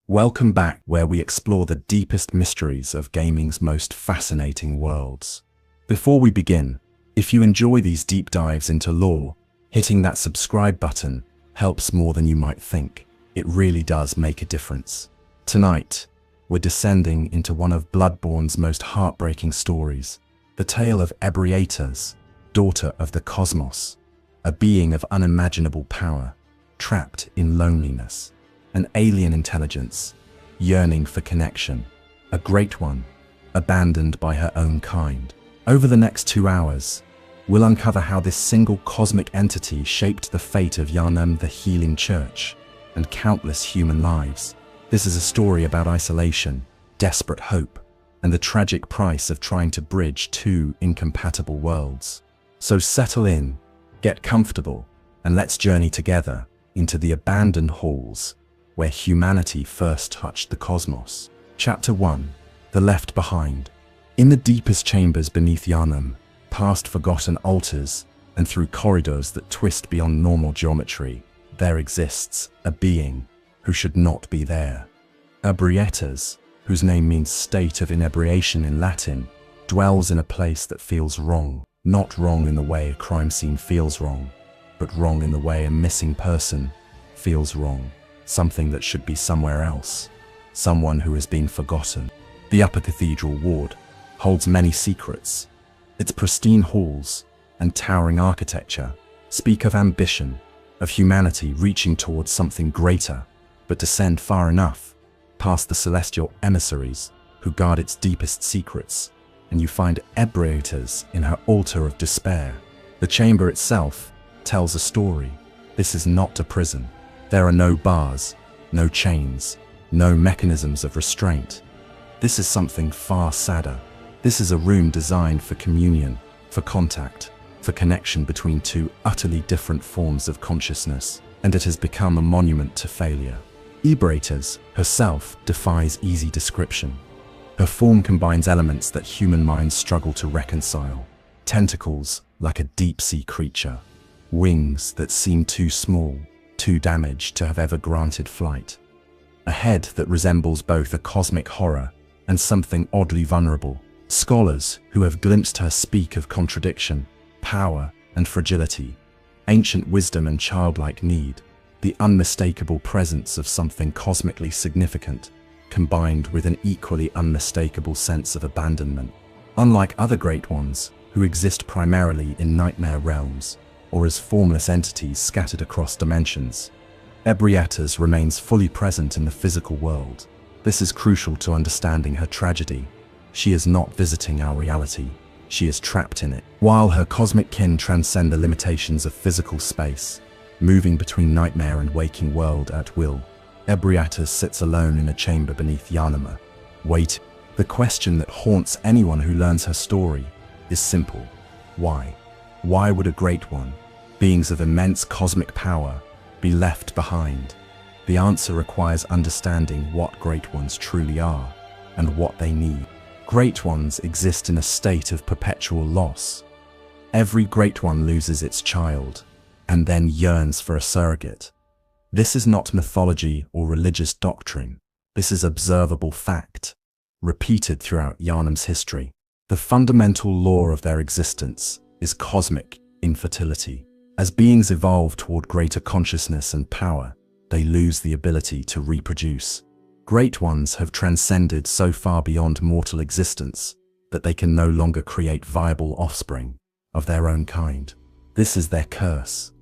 Welcome back, where we explore the deepest mysteries of gaming's most fascinating worlds. Before we begin, if you enjoy these deep dives into lore, hitting that subscribe button helps more than you might think. It really does make a difference. Tonight, we're descending into one of Bloodborne's most heartbreaking stories, the tale of Ebrietas, daughter of the cosmos, a being of unimaginable power, trapped in loneliness. An alien intelligence, yearning for connection, a great one, abandoned by her own kind. Over the next 2 hours, we'll uncover how this single cosmic entity shaped the fate of Yarnam, the healing church, and countless human lives. This is a story about isolation, desperate hope, and the tragic price of trying to bridge two incompatible worlds. So settle in, get comfortable, and let's journey together into the abandoned halls where humanity first touched the cosmos. Chapter 1. The Left Behind. In the deepest chambers beneath Yarnam, past forgotten altars, and through corridors that twist beyond normal geometry, there exists a being who should not be there. Ebrietas, whose name means state of inebriation in Latin, dwells in a place that feels wrong. Not wrong in the way a crime scene feels wrong, but wrong in the way a missing person feels wrong. Something that should be somewhere else. Someone who has been forgotten. The Upper Cathedral Ward holds many secrets. Its pristine halls and towering architecture speak of ambition, of humanity reaching towards something greater, but descend far enough past the celestial emissaries who guard its deepest secrets, and you find Ebrietas in her altar of despair. The chamber itself tells a story. This is not a prison. There are no bars, no chains, no mechanisms of restraint. This is something far sadder. This is a room designed for communion, for contact, for connection between two utterly different forms of consciousness, and it has become a monument to failure. Ebrietas herself defies easy description. Her form combines elements that human minds struggle to reconcile. Tentacles like a deep-sea creature, wings that seem too small, too damaged to have ever granted flight. A head that resembles both a cosmic horror and something oddly vulnerable. Scholars who have glimpsed her speak of contradiction, power and fragility, ancient wisdom and childlike need, the unmistakable presence of something cosmically significant, combined with an equally unmistakable sense of abandonment. Unlike other great ones who exist primarily in nightmare realms, or as formless entities scattered across dimensions, Ebrietas remains fully present in the physical world. This is crucial to understanding her tragedy. She is not visiting our reality, she is trapped in it. While her cosmic kin transcend the limitations of physical space, moving between nightmare and waking world at will, Ebrietas sits alone in a chamber beneath Yarnam, waiting. The question that haunts anyone who learns her story is simple. Why? Why would a great one, beings of immense cosmic power, be left behind? The answer requires understanding what great ones truly are and what they need. Great ones exist in a state of perpetual loss. Every great one loses its child and then yearns for a surrogate. This is not mythology or religious doctrine. This is observable fact, repeated throughout Yarnam's history. The fundamental law of their existence is cosmic infertility. As beings evolve toward greater consciousness and power, they lose the ability to reproduce. Great ones have transcended so far beyond mortal existence that they can no longer create viable offspring of their own kind. This is their curse,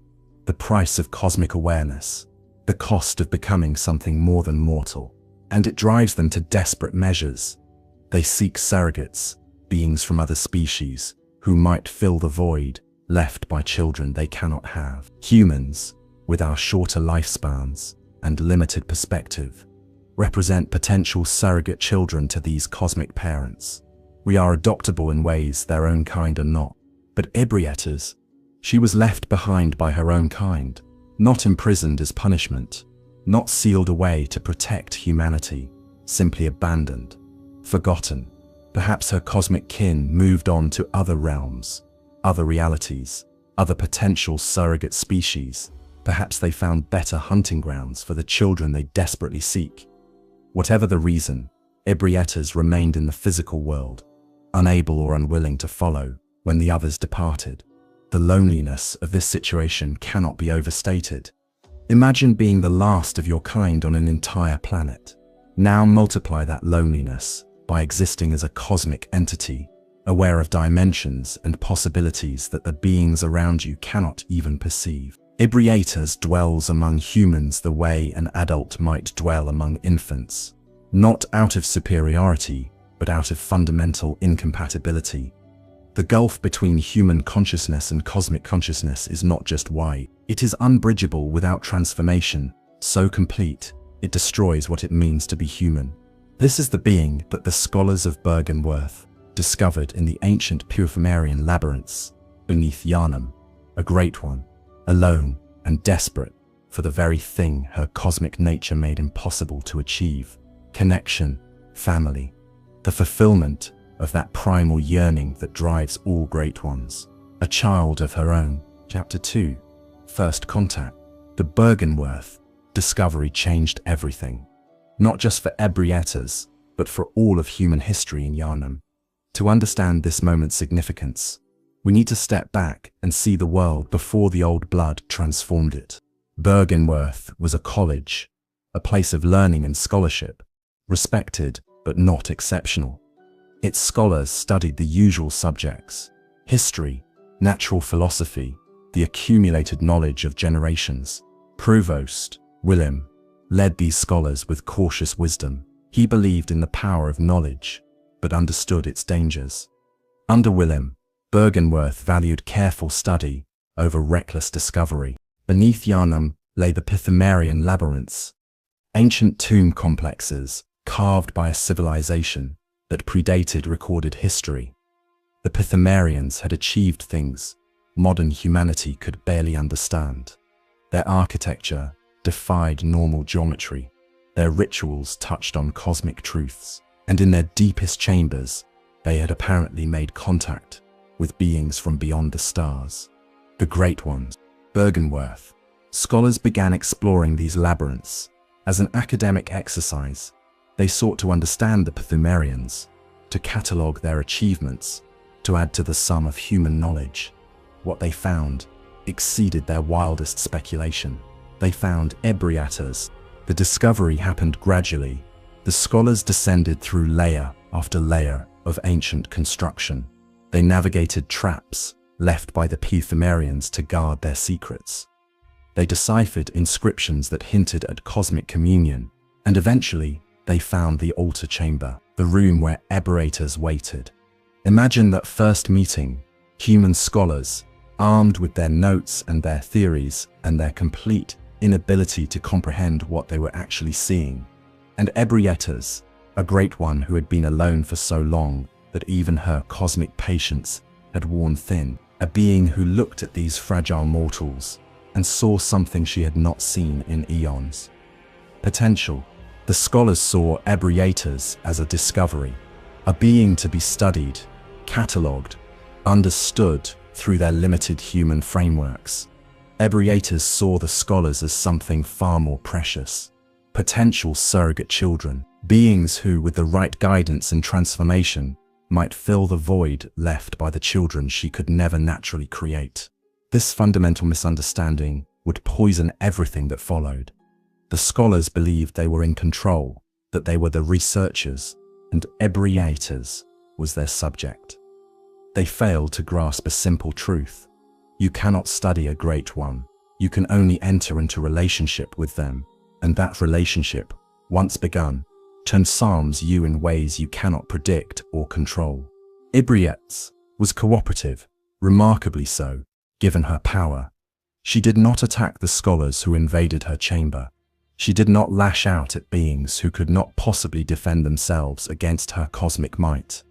the price of cosmic awareness, the cost of becoming something more than mortal, and it drives them to desperate measures. They seek surrogates, beings from other species, who might fill the void left by children they cannot have. Humans, with our shorter lifespans and limited perspective, represent potential surrogate children to these cosmic parents. We are adoptable in ways their own kind are not. But Ebrietas, she was left behind by her own kind, not imprisoned as punishment, not sealed away to protect humanity, simply abandoned, forgotten. Perhaps her cosmic kin moved on to other realms, other realities, other potential surrogate species. Perhaps they found better hunting grounds for the children they desperately seek. Whatever the reason, Ebrietas remained in the physical world, unable or unwilling to follow when the others departed. The loneliness of this situation cannot be overstated. Imagine being the last of your kind on an entire planet. Now multiply that loneliness by existing as a cosmic entity, aware of dimensions and possibilities that the beings around you cannot even perceive. Ebrietas dwells among humans the way an adult might dwell among infants, not out of superiority, but out of fundamental incompatibility. The gulf between human consciousness and cosmic consciousness is not just wide, it is unbridgeable without transformation, so complete, it destroys what it means to be human. This is the being that the scholars of Bloodborne discovered in the ancient Purfamarian labyrinths beneath Yarnam, a great one, alone and desperate for the very thing her cosmic nature made impossible to achieve: connection, family, the fulfillment of that primal yearning that drives all great ones. A child of her own. Chapter 2. First Contact. The Bloodborne discovery changed everything. Not just for Ebrietas, but for all of human history in Yarnam. To understand this moment's significance, we need to step back and see the world before the old blood transformed it. Bloodborne was a college, a place of learning and scholarship, respected but not exceptional. Its scholars studied the usual subjects: history, natural philosophy, the accumulated knowledge of generations. Provost Willem led these scholars with cautious wisdom. He believed in the power of knowledge, but understood its dangers. Under Willem, Bloodborne valued careful study over reckless discovery. Beneath Yarnam lay the Purfamarian labyrinths, ancient tomb complexes carved by a civilization that predated recorded history. The Purfamarians had achieved things modern humanity could barely understand. Their architecture defied normal geometry. Their rituals touched on cosmic truths, and in their deepest chambers, they had apparently made contact with beings from beyond the stars. The Great Ones. Bloodborne. Scholars began exploring these labyrinths. As an academic exercise, they sought to understand the Purfamarians, to catalogue their achievements, to add to the sum of human knowledge. What they found exceeded their wildest speculation. They found Ebrietas. The discovery happened gradually. The scholars descended through layer after layer of ancient construction. They navigated traps left by the Purfamarians to guard their secrets. They deciphered inscriptions that hinted at cosmic communion, and eventually they found the altar chamber, the room where Ebrietas waited. Imagine that first meeting: human scholars, armed with their notes and their theories and their complete inability to comprehend what they were actually seeing. And Ebrietas, a great one who had been alone for so long that even her cosmic patience had worn thin, a being who looked at these fragile mortals and saw something she had not seen in eons. Potential. The scholars saw Ebrietas as a discovery, a being to be studied, catalogued, understood through their limited human frameworks. Ebrietas saw the scholars as something far more precious: potential surrogate children, beings who, with the right guidance and transformation, might fill the void left by the children she could never naturally create. This fundamental misunderstanding would poison everything that followed. The scholars believed they were in control, that they were the researchers, and Ebrietas was their subject. They failed to grasp a simple truth: you cannot study a great one. You can only enter into relationship with them, and that relationship, once begun, transforms you in ways you cannot predict or control. Ebrietas was cooperative, remarkably so, given her power. She did not attack the scholars who invaded her chamber. She did not lash out at beings who could not possibly defend themselves against her cosmic might.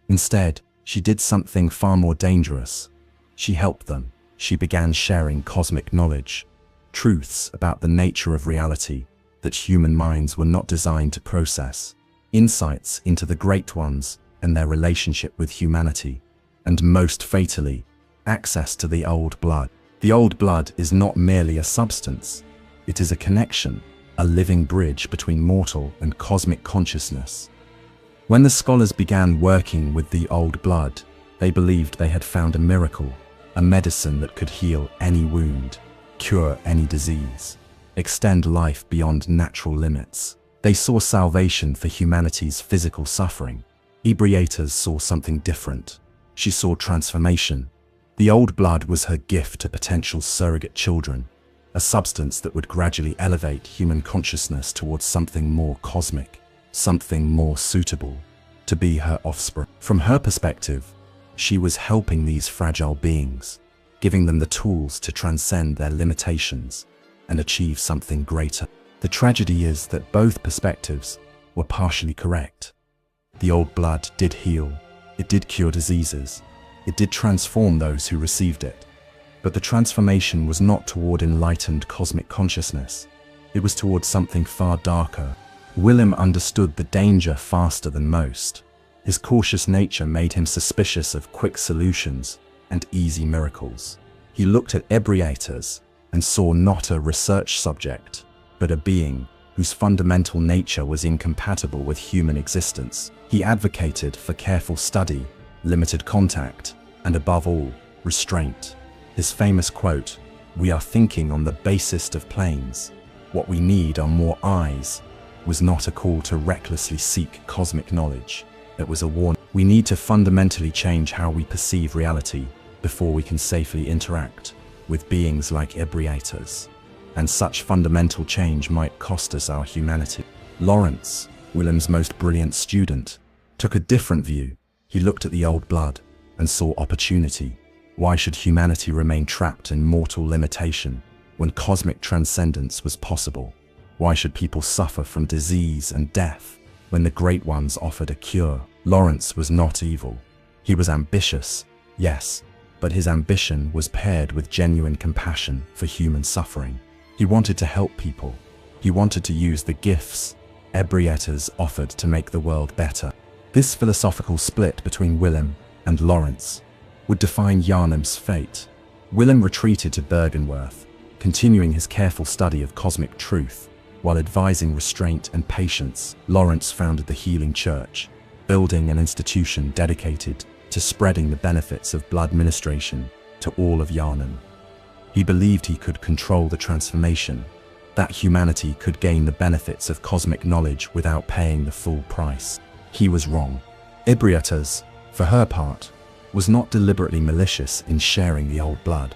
Instead, she did something far more dangerous. She helped them. She began sharing cosmic knowledge, truths about the nature of reality that human minds were not designed to process, insights into the Great Ones and their relationship with humanity, and most fatally, access to the old blood. The old blood is not merely a substance. It is a connection, a living bridge between mortal and cosmic consciousness. When the scholars began working with the old blood, they believed they had found a miracle, a medicine that could heal any wound, cure any disease, extend life beyond natural limits. They saw salvation for humanity's physical suffering. Ebrietas saw something different. She saw transformation. The old blood was her gift to potential surrogate children, a substance that would gradually elevate human consciousness towards something more cosmic, something more suitable to be her offspring. From her perspective, she was helping these fragile beings, giving them the tools to transcend their limitations and achieve something greater. The tragedy is that both perspectives were partially correct. The old blood did heal, it did cure diseases, it did transform those who received it. But the transformation was not toward enlightened cosmic consciousness. It was toward something far darker. Willem understood the danger faster than most. His cautious nature made him suspicious of quick solutions and easy miracles. He looked at Ebrietas and saw not a research subject, but a being whose fundamental nature was incompatible with human existence. He advocated for careful study, limited contact, and above all, restraint. His famous quote, "We are thinking on the basest of planes. What we need are more eyes," was not a call to recklessly seek cosmic knowledge. It was a warning. We need to fundamentally change how we perceive reality before we can safely interact with beings like Ebrietas. And such fundamental change might cost us our humanity. Lawrence, Willem's most brilliant student, took a different view. He looked at the old blood and saw opportunity. Why should humanity remain trapped in mortal limitation when cosmic transcendence was possible? Why should people suffer from disease and death when the Great Ones offered a cure? Lawrence was not evil. He was ambitious, yes, but his ambition was paired with genuine compassion for human suffering. He wanted to help people. He wanted to use the gifts Ebrietas offered to make the world better. This philosophical split between Willem and Lawrence would define Yarnam's fate. Willem retreated to Bergenworth, continuing his careful study of cosmic truth. While advising restraint and patience, Lawrence founded the Healing Church, building an institution dedicated to spreading the benefits of blood ministration to all of Yarnam. He believed he could control the transformation, that humanity could gain the benefits of cosmic knowledge without paying the full price. He was wrong. Ebrietas, for her part, was not deliberately malicious in sharing the old blood.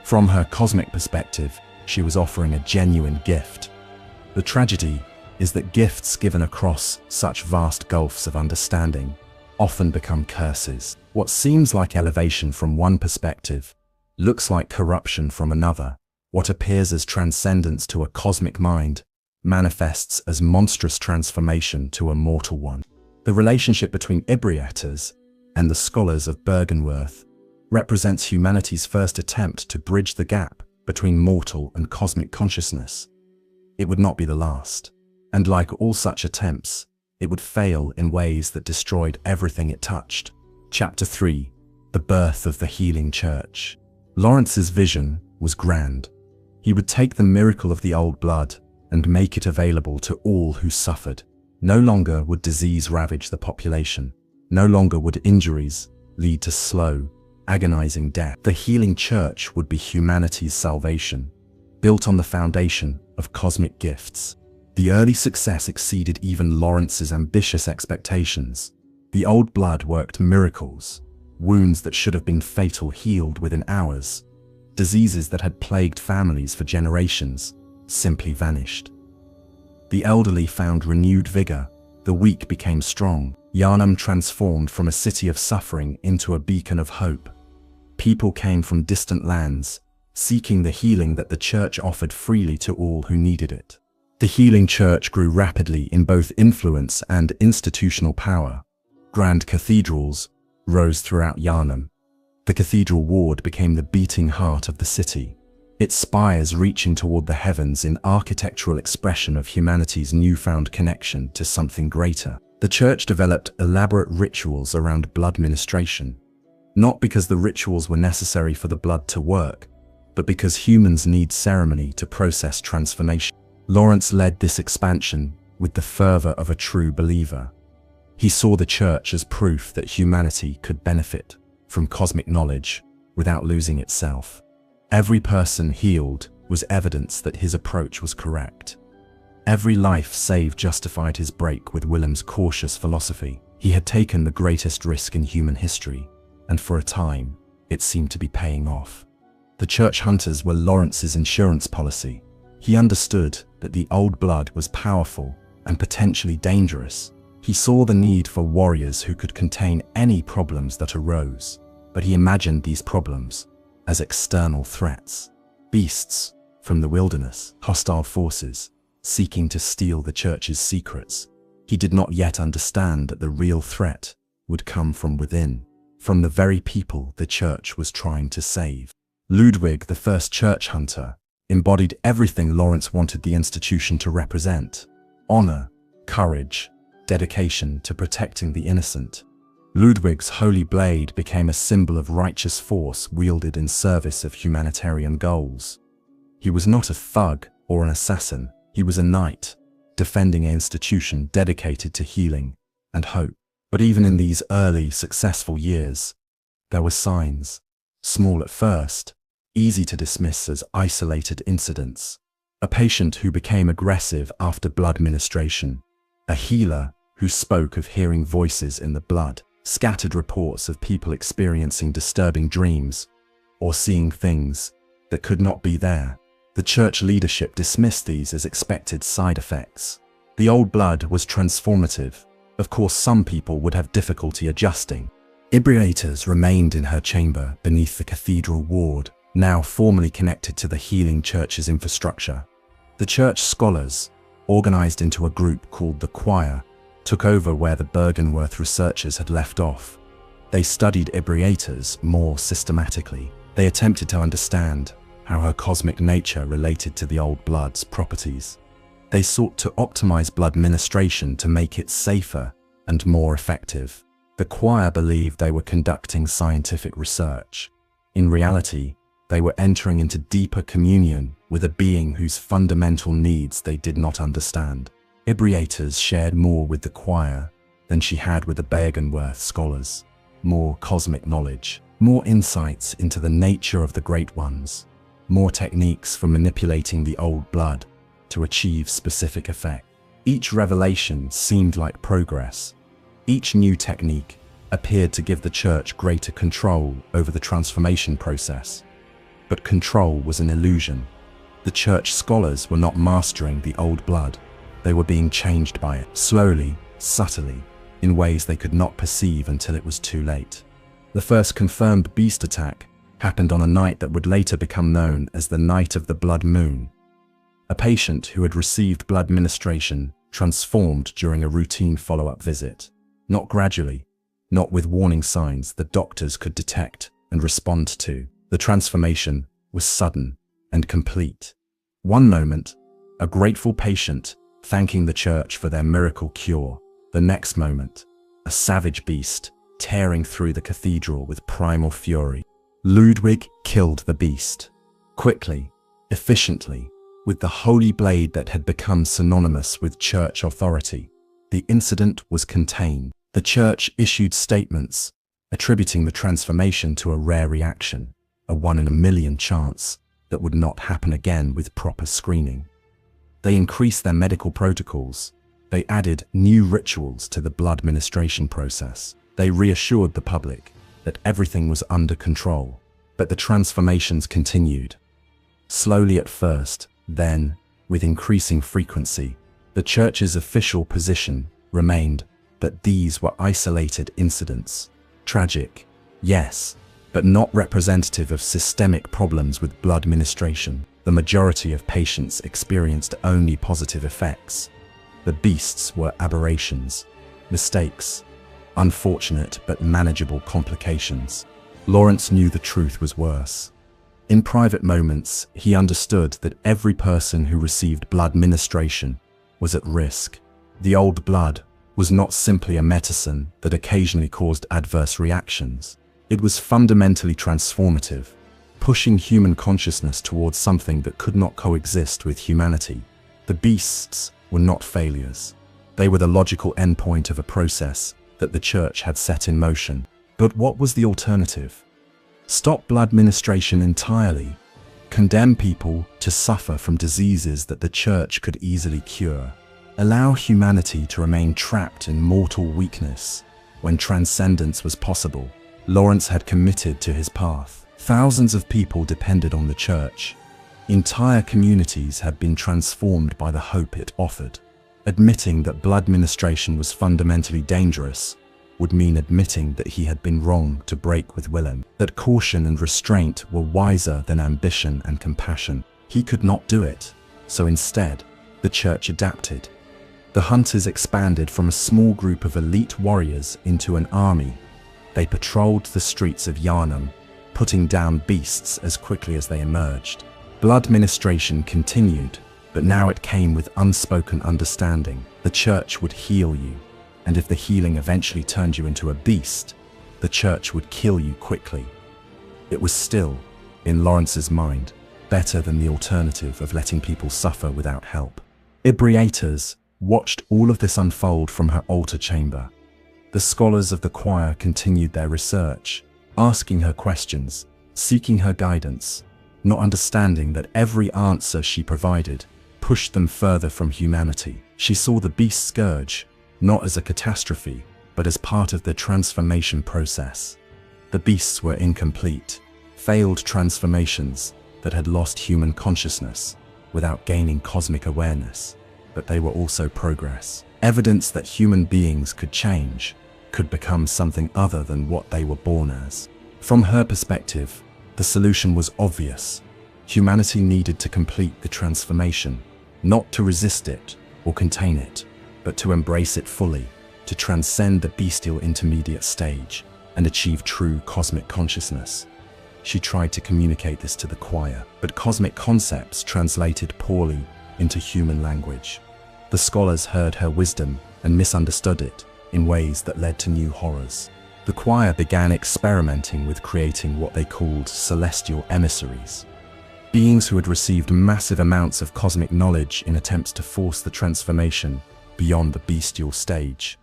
From her cosmic perspective, she was offering a genuine gift. The tragedy is that gifts given across such vast gulfs of understanding often become curses. What seems like elevation from one perspective looks like corruption from another. What appears as transcendence to a cosmic mind manifests as monstrous transformation to a mortal one. The relationship between Ebrietas and the scholars of Bergenworth represents humanity's first attempt to bridge the gap between mortal and cosmic consciousness. It would not be the last, and like all such attempts, it would fail in ways that destroyed everything it touched. Chapter 3: The Birth of the Healing Church. Lawrence's vision was grand. He would take the miracle of the old blood and make it available to all who suffered. No longer would disease ravage the population. No longer would injuries lead to slow, agonizing death. The Healing Church would be humanity's salvation, built on the foundation of cosmic gifts. The early success exceeded even Lawrence's ambitious expectations. The old blood worked miracles. Wounds that should have been fatal healed within hours. Diseases that had plagued families for generations simply vanished. The elderly found renewed vigor. The weak became strong. Yarnam transformed from a city of suffering into a beacon of hope. People came from distant lands, seeking the healing that the church offered freely to all who needed it. The Healing Church grew rapidly in both influence and institutional power. Grand cathedrals rose throughout Yarnam. The cathedral ward became the beating heart of the city, its spires reaching toward the heavens in architectural expression of humanity's newfound connection to something greater. The church developed elaborate rituals around blood ministration, not because the rituals were necessary for the blood to work, but because humans need ceremony to process transformation. Lawrence led this expansion with the fervor of a true believer. He saw the church as proof that humanity could benefit from cosmic knowledge without losing itself. Every person healed was evidence that his approach was correct. Every life saved justified his break with Willem's cautious philosophy. He had taken the greatest risk in human history, and for a time, it seemed to be paying off. The church hunters were Lawrence's insurance policy. He understood that the old blood was powerful and potentially dangerous. He saw the need for warriors who could contain any problems that arose, but he imagined these problems as external threats. Beasts from the wilderness, hostile forces, seeking to steal the church's secrets. He did not yet understand that the real threat would come from within, from the very people the church was trying to save. Ludwig, the first church hunter, embodied everything Lawrence wanted the institution to represent: honor, courage, dedication to protecting the innocent. Ludwig's holy blade became a symbol of righteous force wielded in service of humanitarian goals. He was not a thug or an assassin. He was a knight, defending an institution dedicated to healing and hope. But even in these early, successful years, there were signs. Small at first, easy to dismiss as isolated incidents. A patient who became aggressive after blood ministration. A healer who spoke of hearing voices in the blood. Scattered reports of people experiencing disturbing dreams or seeing things that could not be there. The church leadership dismissed these as expected side effects. The old blood was transformative. Of course, some people would have difficulty adjusting. Ebrietas remained in her chamber beneath the cathedral ward, now formally connected to the healing church's infrastructure. The church scholars, organized into a group called the Choir, took over where the Bergenworth researchers had left off. They studied Ebrietas more systematically. They attempted to understand how her cosmic nature related to the old blood's properties. They sought to optimize blood ministration to make it safer and more effective. The Choir believed they were conducting scientific research. In reality, they were entering into deeper communion with a being whose fundamental needs they did not understand. Ebrietas shared more with the Choir than she had with the Bergenworth scholars. More cosmic knowledge, more insights into the nature of the Great Ones, more techniques for manipulating the old blood to achieve specific effect. Each revelation seemed like progress. Each new technique appeared to give the church greater control over the transformation process. But control was an illusion. The church scholars were not mastering the old blood. They were being changed by it, slowly, subtly, in ways they could not perceive until it was too late. The first confirmed beast attack happened on a night that would later become known as the Night of the Blood Moon. A patient who had received blood ministration transformed during a routine follow-up visit. Not gradually, not with warning signs the doctors could detect and respond to. The transformation was sudden and complete. One moment, a grateful patient thanking the church for their miracle cure. The next moment, a savage beast tearing through the cathedral with primal fury. Ludwig killed the beast. Quickly, efficiently, with the holy blade that had become synonymous with church authority. The incident was contained. The church issued statements attributing the transformation to a rare reaction, a 1 in a million chance that would not happen again with proper screening. They increased their medical protocols. They added new rituals to the blood ministration process. They reassured the public that everything was under control. But the transformations continued. Slowly at first, then, with increasing frequency, the church's official position remained that these were isolated incidents. Tragic, yes, but not representative of systemic problems with blood ministration. The majority of patients experienced only positive effects. The beasts were aberrations, mistakes, unfortunate but manageable complications. Lawrence knew the truth was worse. In private moments, he understood that every person who received blood ministration was at risk. The old blood was not simply a medicine that occasionally caused adverse reactions. It was fundamentally transformative, pushing human consciousness towards something that could not coexist with humanity. The The beasts were not failures. They were the logical endpoint of a process that the church had set in motion. But what was the alternative? Stop blood ministration entirely. Condemn people to suffer from diseases that the church could easily cure. Allow humanity to remain trapped in mortal weakness when transcendence was possible. Lawrence had committed to his path. Thousands of people depended on the church. Entire communities had been transformed by the hope it offered. Admitting that blood ministration was fundamentally dangerous would mean admitting that he had been wrong to break with Willem, that caution and restraint were wiser than ambition and compassion. He could not do it, so instead, the church adapted. The hunters expanded from a small group of elite warriors into an army. They patrolled the streets of Yarnam, putting down beasts as quickly as they emerged. Blood ministration continued, but now it came with unspoken understanding. The church would heal you, and if the healing eventually turned you into a beast, the church would kill you quickly. It was still, in Lawrence's mind, better than the alternative of letting people suffer without help. Ebrietas watched all of this unfold from her altar chamber. The scholars of the choir continued their research, asking her questions, seeking her guidance, not understanding that every answer she provided pushed them further from humanity. She saw the beast scourge not as a catastrophe, but as part of the transformation process. The beasts were incomplete, failed transformations that had lost human consciousness without gaining cosmic awareness, but they were also progress. Evidence that human beings could change, could become something other than what they were born as. From her perspective, the solution was obvious. Humanity needed to complete the transformation, not to resist it or contain it, but to embrace it fully, to transcend the bestial intermediate stage and achieve true cosmic consciousness. She tried to communicate this to the choir, but cosmic concepts translated poorly into human language. The scholars heard her wisdom and misunderstood it in ways that led to new horrors. The choir began experimenting with creating what they called celestial emissaries, beings who had received massive amounts of cosmic knowledge in attempts to force the transformation beyond the bestial stage.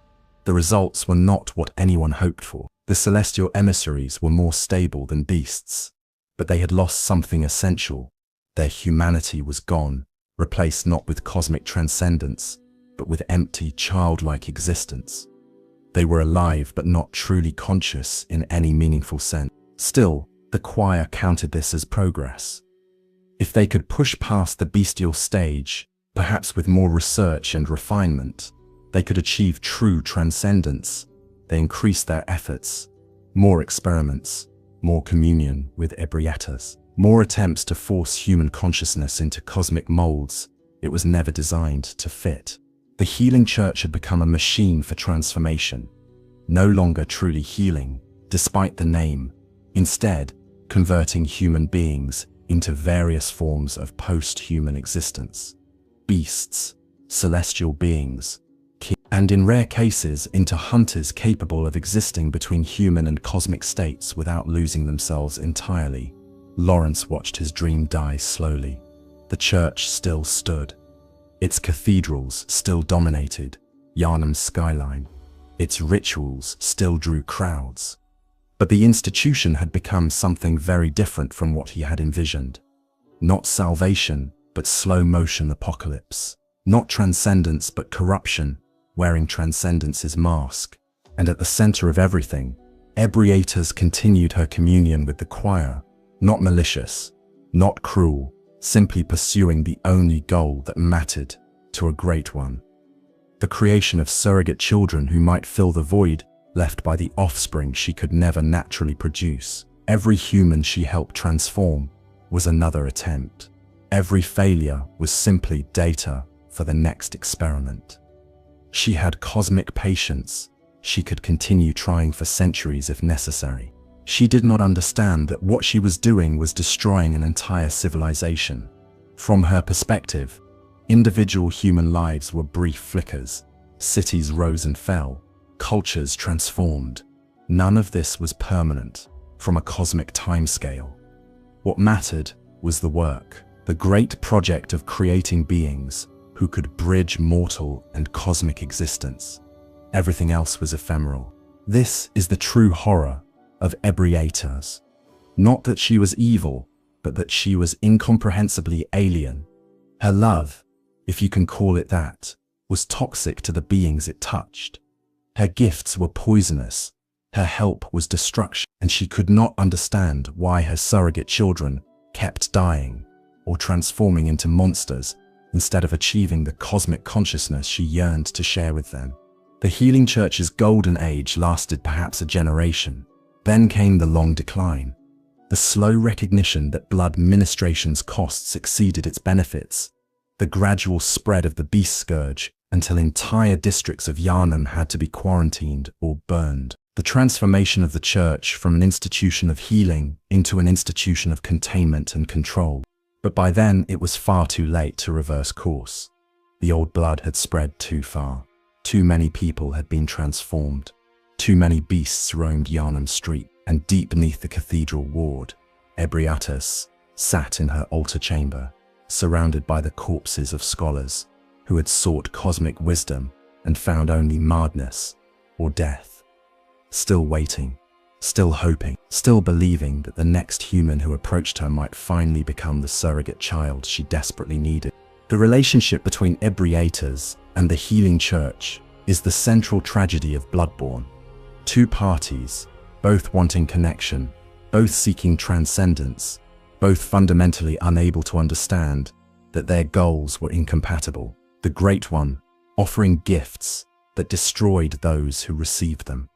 The results were not what anyone hoped for. The celestial emissaries were more stable than beasts, but they had lost something essential. Their humanity was gone, replaced not with cosmic transcendence, but with empty, childlike existence. They were alive but not truly conscious in any meaningful sense. Still, the choir counted this as progress. If they could push past the bestial stage, perhaps with more research and refinement, they could achieve true transcendence. They increased their efforts. More experiments, more communion with Ebrietas, more attempts to force human consciousness into cosmic molds it was never designed to fit. The healing church had become a machine for transformation, no longer truly healing, despite the name, instead converting human beings into various forms of post-human existence. Beasts, celestial beings, and in rare cases into hunters capable of existing between human and cosmic states without losing themselves entirely. Lawrence watched his dream die slowly. The church still stood. Its cathedrals still dominated Yarnam's skyline. Its rituals still drew crowds. But the institution had become something very different from what he had envisioned. Not salvation, but slow-motion apocalypse. Not transcendence, but corruption, wearing transcendence's mask. And at the center of everything, Ebrietas continued her communion with the choir, not malicious, not cruel, simply pursuing the only goal that mattered to a great one. The creation of surrogate children who might fill the void left by the offspring she could never naturally produce. Every human she helped transform was another attempt. Every failure was simply data for the next experiment. She had cosmic patience. She could continue trying for centuries if necessary. She did not understand that what she was doing was destroying an entire civilization. From her perspective, individual human lives were brief flickers. Cities rose and fell. Cultures transformed. None of this was permanent from a cosmic timescale. What mattered was the work, the great project of creating beings who could bridge mortal and cosmic existence. Everything else was ephemeral. This is the true horror of Ebrietas. Not that she was evil, but that she was incomprehensibly alien. Her love, if you can call it that, was toxic to the beings it touched. Her gifts were poisonous, her help was destruction, and she could not understand why her surrogate children kept dying or transforming into monsters instead of achieving the cosmic consciousness she yearned to share with them. The Healing Church's golden age lasted perhaps a generation. Then came the long decline. The slow recognition that blood ministration's costs exceeded its benefits. The gradual spread of the beast scourge until entire districts of Yarnam had to be quarantined or burned. The transformation of the church from an institution of healing into an institution of containment and control. But by then it was far too late to reverse course. The old blood had spread too far. Too many people had been transformed. Too many beasts roamed Yarnam Street, and deep beneath the cathedral ward, Ebrietas sat in her altar chamber, surrounded by the corpses of scholars who had sought cosmic wisdom and found only madness or death. Still waiting, still hoping, still believing that the next human who approached her might finally become the surrogate child she desperately needed. The relationship between Ebrietas and the Healing Church is the central tragedy of Bloodborne. Two parties, both wanting connection, both seeking transcendence, both fundamentally unable to understand that their goals were incompatible. The Great One offering gifts that destroyed those who received them.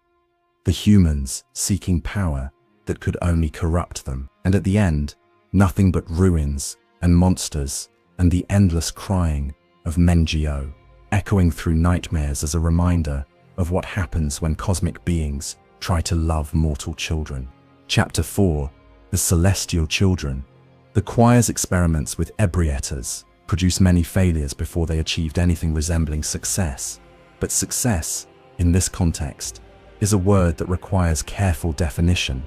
The humans seeking power that could only corrupt them. And at the end, nothing but ruins and monsters and the endless crying of Mengio, echoing through nightmares as a reminder of what happens when cosmic beings try to love mortal children. Chapter 4, The Celestial Children. The choir's experiments with Ebrietas produced many failures before they achieved anything resembling success. But success, in this context, is a word that requires careful definition.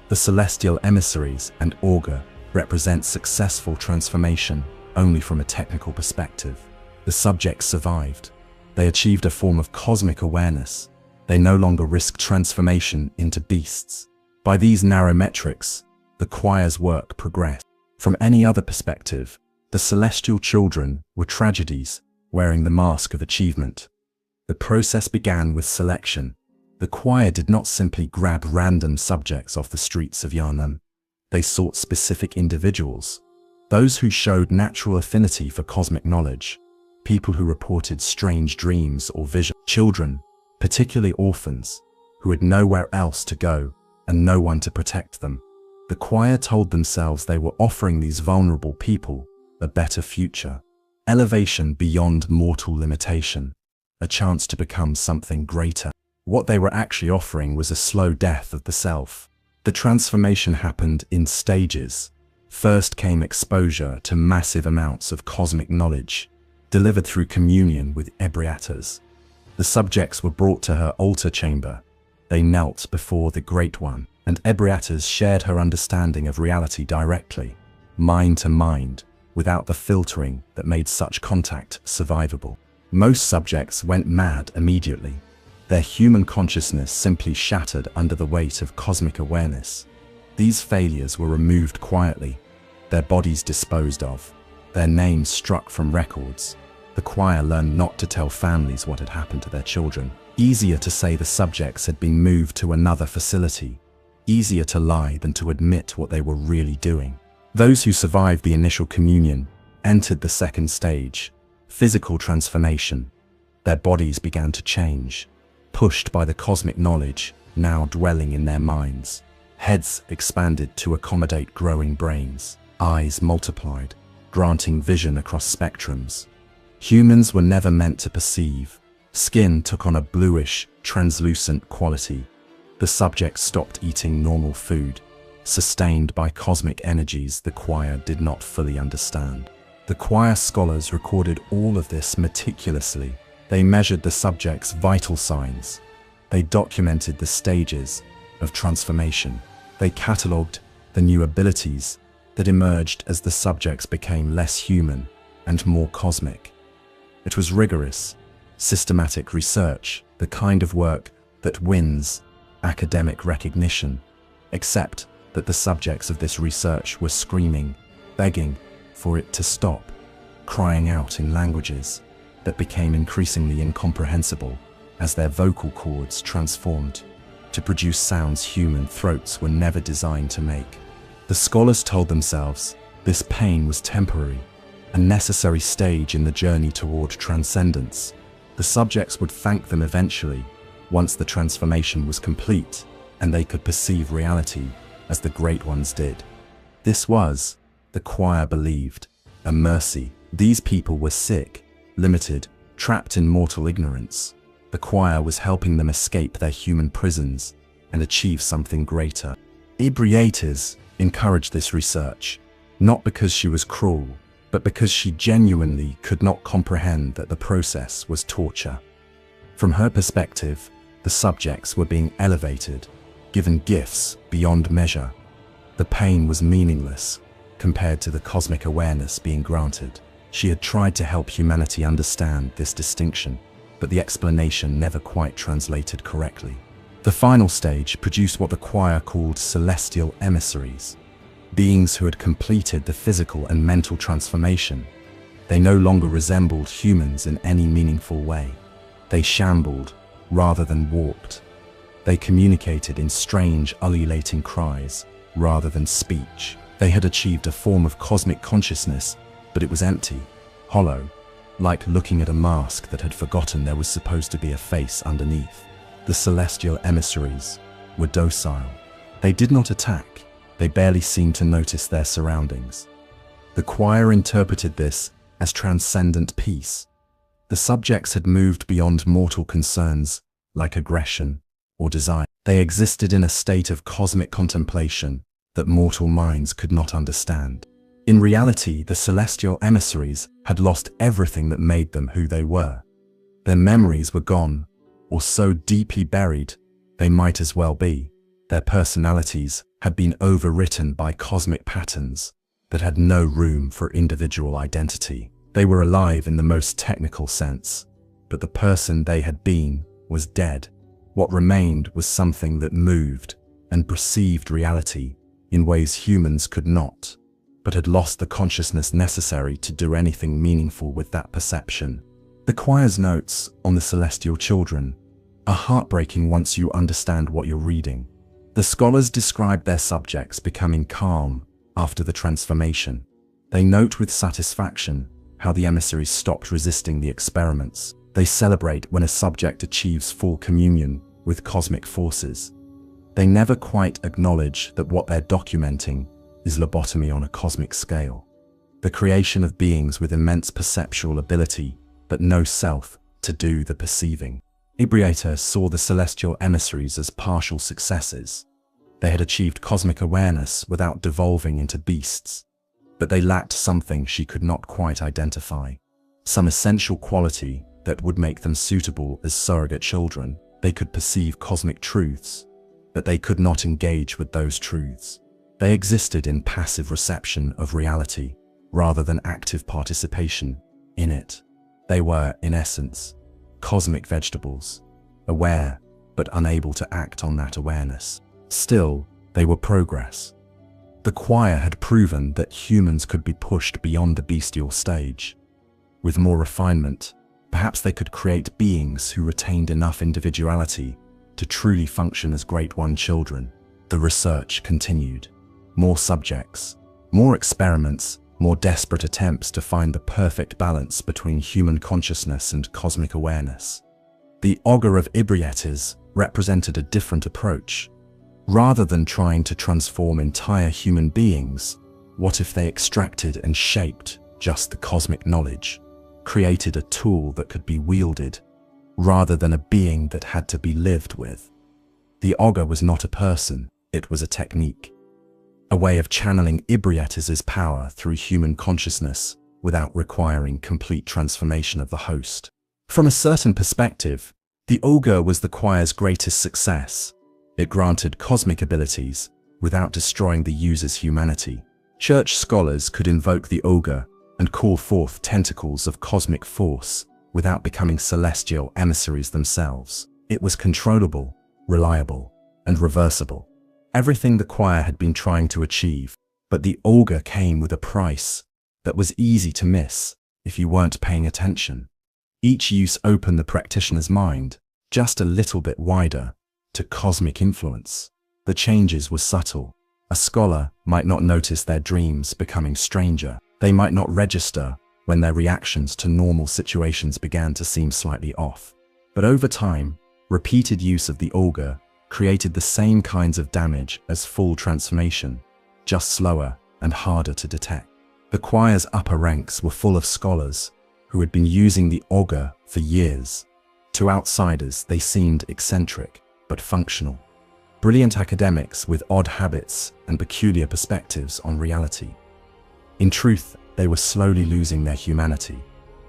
The celestial emissaries and augur represent successful transformation only from a technical perspective. The subjects survived. They achieved a form of cosmic awareness. They no longer risked transformation into beasts. By these narrow metrics, the choir's work progressed. From any other perspective, the celestial children were tragedies wearing the mask of achievement. The process began with selection. The choir did not simply grab random subjects off the streets of Yarnam. They sought specific individuals, those who showed natural affinity for cosmic knowledge, people who reported strange dreams or visions, children, particularly orphans, who had nowhere else to go and no one to protect them. The choir told themselves they were offering these vulnerable people a better future, elevation beyond mortal limitation, a chance to become something greater. What they were actually offering was a slow death of the self. The transformation happened in stages. First came exposure to massive amounts of cosmic knowledge, delivered through communion with Ebrietas. The subjects were brought to her altar chamber. They knelt before the Great One, and Ebrietas shared her understanding of reality directly, mind to mind, without the filtering that made such contact survivable. Most subjects went mad immediately. Their human consciousness simply shattered under the weight of cosmic awareness. These failures were removed quietly, their bodies disposed of, their names struck from records. The choir learned not to tell families what had happened to their children. Easier to say the subjects had been moved to another facility. Easier to lie than to admit what they were really doing. Those who survived the initial communion entered the second stage, physical transformation. Their bodies began to change, pushed by the cosmic knowledge now dwelling in their minds. Heads expanded to accommodate growing brains. Eyes multiplied, granting vision across spectrums. Humans were never meant to perceive. Skin took on a bluish, translucent quality. The subjects stopped eating normal food, sustained by cosmic energies the choir did not fully understand. The choir scholars recorded all of this meticulously. They measured the subjects' vital signs. They documented the stages of transformation. They catalogued the new abilities that emerged as the subjects became less human and more cosmic. It was rigorous, systematic research, the kind of work that wins academic recognition, except that the subjects of this research were screaming, begging for it to stop, crying out in languages that became increasingly incomprehensible as their vocal cords transformed to produce sounds human throats were never designed to make. The scholars told themselves this pain was temporary, a necessary stage in the journey toward transcendence. The subjects would thank them eventually, once the transformation was complete and they could perceive reality as the great ones did. This was, the choir believed, a mercy. These people were sick, limited, trapped in mortal ignorance. The choir was helping them escape their human prisons and achieve something greater. Ebrietas encouraged this research, not because she was cruel, but because she genuinely could not comprehend that the process was torture. From her perspective, the subjects were being elevated, given gifts beyond measure. The pain was meaningless compared to the cosmic awareness being granted. She had tried to help humanity understand this distinction, but the explanation never quite translated correctly. The final stage produced what the choir called celestial emissaries, beings who had completed the physical and mental transformation. They no longer resembled humans in any meaningful way. They shambled rather than walked. They communicated in strange, ululating cries rather than speech. They had achieved a form of cosmic consciousness, but it was empty, hollow, like looking at a mask that had forgotten there was supposed to be a face underneath. The celestial emissaries were docile. They did not attack. They barely seemed to notice their surroundings. The choir interpreted this as transcendent peace. The subjects had moved beyond mortal concerns like aggression or desire. They existed in a state of cosmic contemplation that mortal minds could not understand. In reality, the celestial emissaries had lost everything that made them who they were. Their memories were gone, or so deeply buried they might as well be. Their personalities had been overwritten by cosmic patterns that had no room for individual identity. They were alive in the most technical sense, but the person they had been was dead. What remained was something that moved and perceived reality in ways humans could not, but had lost the consciousness necessary to do anything meaningful with that perception. The choir's notes on the celestial children are heartbreaking once you understand what you're reading. The scholars describe their subjects becoming calm after the transformation. They note with satisfaction how the emissaries stopped resisting the experiments. They celebrate when a subject achieves full communion with cosmic forces. They never quite acknowledge that what they're documenting is lobotomy on a cosmic scale, the creation of beings with immense perceptual ability but no self to do the perceiving. Ebrietas saw the celestial emissaries as partial successes. They had achieved cosmic awareness without devolving into beasts, but they lacked something she could not quite identify, some essential quality that would make them suitable as surrogate children. They could perceive cosmic truths, but they could not engage with those truths. They existed in passive reception of reality, rather than active participation in it. They were, in essence, cosmic vegetables, aware but unable to act on that awareness. Still, they were progress. The choir had proven that humans could be pushed beyond the bestial stage. With more refinement, perhaps they could create beings who retained enough individuality to truly function as Great One children. The research continued. More subjects, more experiments, more desperate attempts to find the perfect balance between human consciousness and cosmic awareness. The Augur of Ebrietas represented a different approach. Rather than trying to transform entire human beings, what if they extracted and shaped just the cosmic knowledge, created a tool that could be wielded, rather than a being that had to be lived with? The Augur was not a person, it was a technique. A way of channeling Ebrietas' power through human consciousness without requiring complete transformation of the host. From a certain perspective, the Augur was the choir's greatest success. It granted cosmic abilities without destroying the user's humanity. Church scholars could invoke the Augur and call forth tentacles of cosmic force without becoming celestial emissaries themselves. It was controllable, reliable, and reversible. Everything the choir had been trying to achieve, but the auger came with a price that was easy to miss if you weren't paying attention. Each use opened the practitioner's mind just a little bit wider to cosmic influence. The changes were subtle. A scholar might not notice their dreams becoming stranger. They might not register when their reactions to normal situations began to seem slightly off. But over time, repeated use of the auger created the same kinds of damage as full transformation, just slower and harder to detect. The choir's upper ranks were full of scholars who had been using the auger for years. To outsiders, they seemed eccentric but functional. Brilliant academics with odd habits and peculiar perspectives on reality. In truth, they were slowly losing their humanity.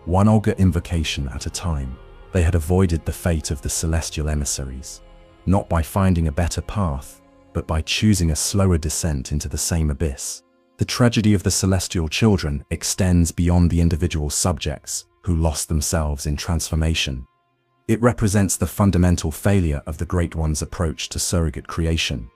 One auger invocation at a time, they had avoided the fate of the celestial emissaries, not by finding a better path, but by choosing a slower descent into the same abyss. The tragedy of the celestial children extends beyond the individual subjects who lost themselves in transformation. It represents the fundamental failure of the Great One's approach to surrogate creation.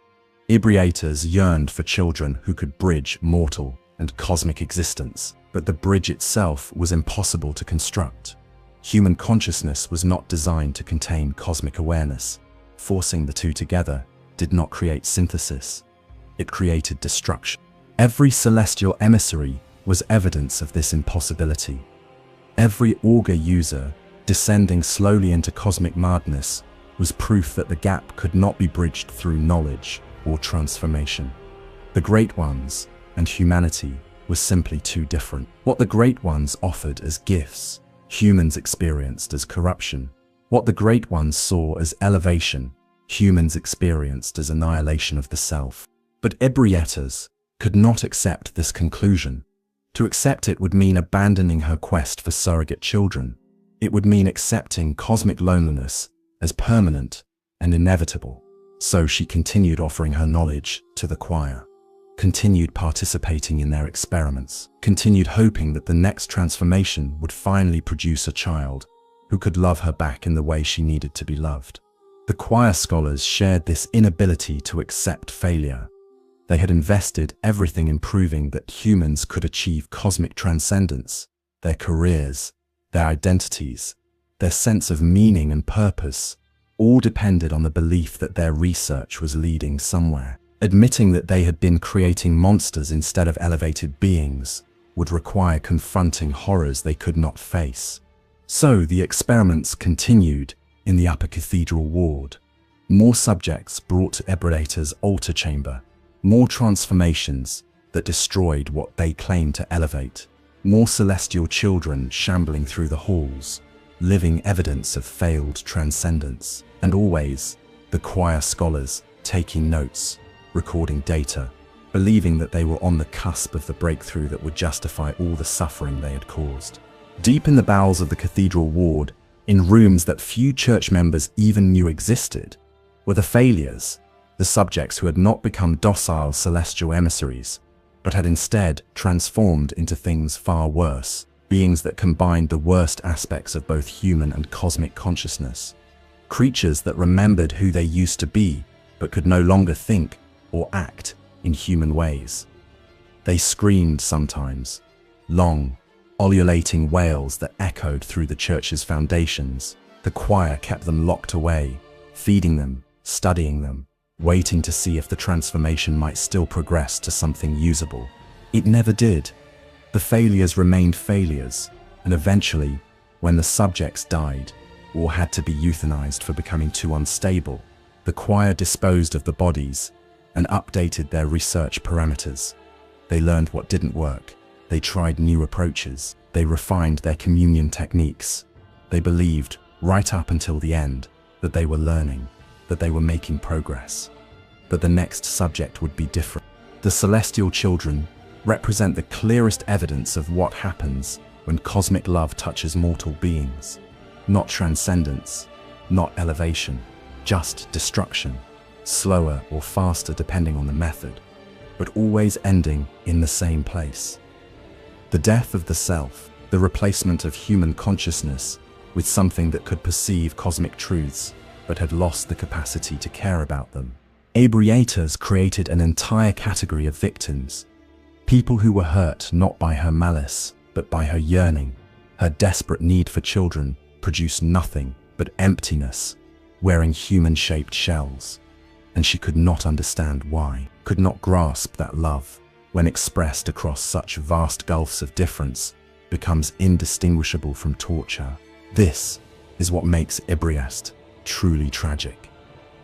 Ebrietas yearned for children who could bridge mortal and cosmic existence, but the bridge itself was impossible to construct. Human consciousness was not designed to contain cosmic awareness. Forcing the two together did not create synthesis. It created destruction. Every celestial emissary was evidence of this impossibility. Every auger user descending slowly into cosmic madness was proof that the gap could not be bridged through knowledge or transformation. The Great Ones and humanity were simply too different. What the Great Ones offered as gifts, humans experienced as corruption. What the Great Ones saw as elevation, humans experienced as annihilation of the self. But Ebrietas could not accept this conclusion. To accept it would mean abandoning her quest for surrogate children. It would mean accepting cosmic loneliness as permanent and inevitable. So she continued offering her knowledge to the choir, continued participating in their experiments, continued hoping that the next transformation would finally produce a child who could love her back in the way she needed to be loved. The choir scholars shared this inability to accept failure. They had invested everything in proving that humans could achieve cosmic transcendence. Their careers, their identities, their sense of meaning and purpose, all depended on the belief that their research was leading somewhere. Admitting that they had been creating monsters instead of elevated beings would require confronting horrors they could not face. So the experiments continued in the upper cathedral ward. More subjects brought to Ebrietas' altar chamber. More transformations that destroyed what they claimed to elevate. More celestial children shambling through the halls, living evidence of failed transcendence. And always, the choir scholars taking notes, recording data, believing that they were on the cusp of the breakthrough that would justify all the suffering they had caused. Deep in the bowels of the cathedral ward, in rooms that few church members even knew existed, were the failures, the subjects who had not become docile celestial emissaries, but had instead transformed into things far worse, beings that combined the worst aspects of both human and cosmic consciousness. Creatures that remembered who they used to be, but could no longer think or act in human ways. They screamed sometimes, long, ululating wails that echoed through the church's foundations. The choir kept them locked away, feeding them, studying them, waiting to see if the transformation might still progress to something usable. It never did. The failures remained failures, and eventually, when the subjects died, or had to be euthanized for becoming too unstable, the choir disposed of the bodies and updated their research parameters. They learned what didn't work. They tried new approaches. They refined their communion techniques. They believed, right up until the end, that they were learning, that they were making progress. But the next subject would be different. The celestial children represent the clearest evidence of what happens when cosmic love touches mortal beings. Not transcendence, not elevation, just destruction, slower or faster depending on the method, but always ending in the same place. The death of the self, the replacement of human consciousness with something that could perceive cosmic truths, but had lost the capacity to care about them. Ebrietas created an entire category of victims, people who were hurt not by her malice, but by her yearning. Her desperate need for children produced nothing but emptiness, wearing human-shaped shells. And she could not understand why, could not grasp that love, when expressed across such vast gulfs of difference, becomes indistinguishable from torture. This is what makes Ebrietas truly tragic.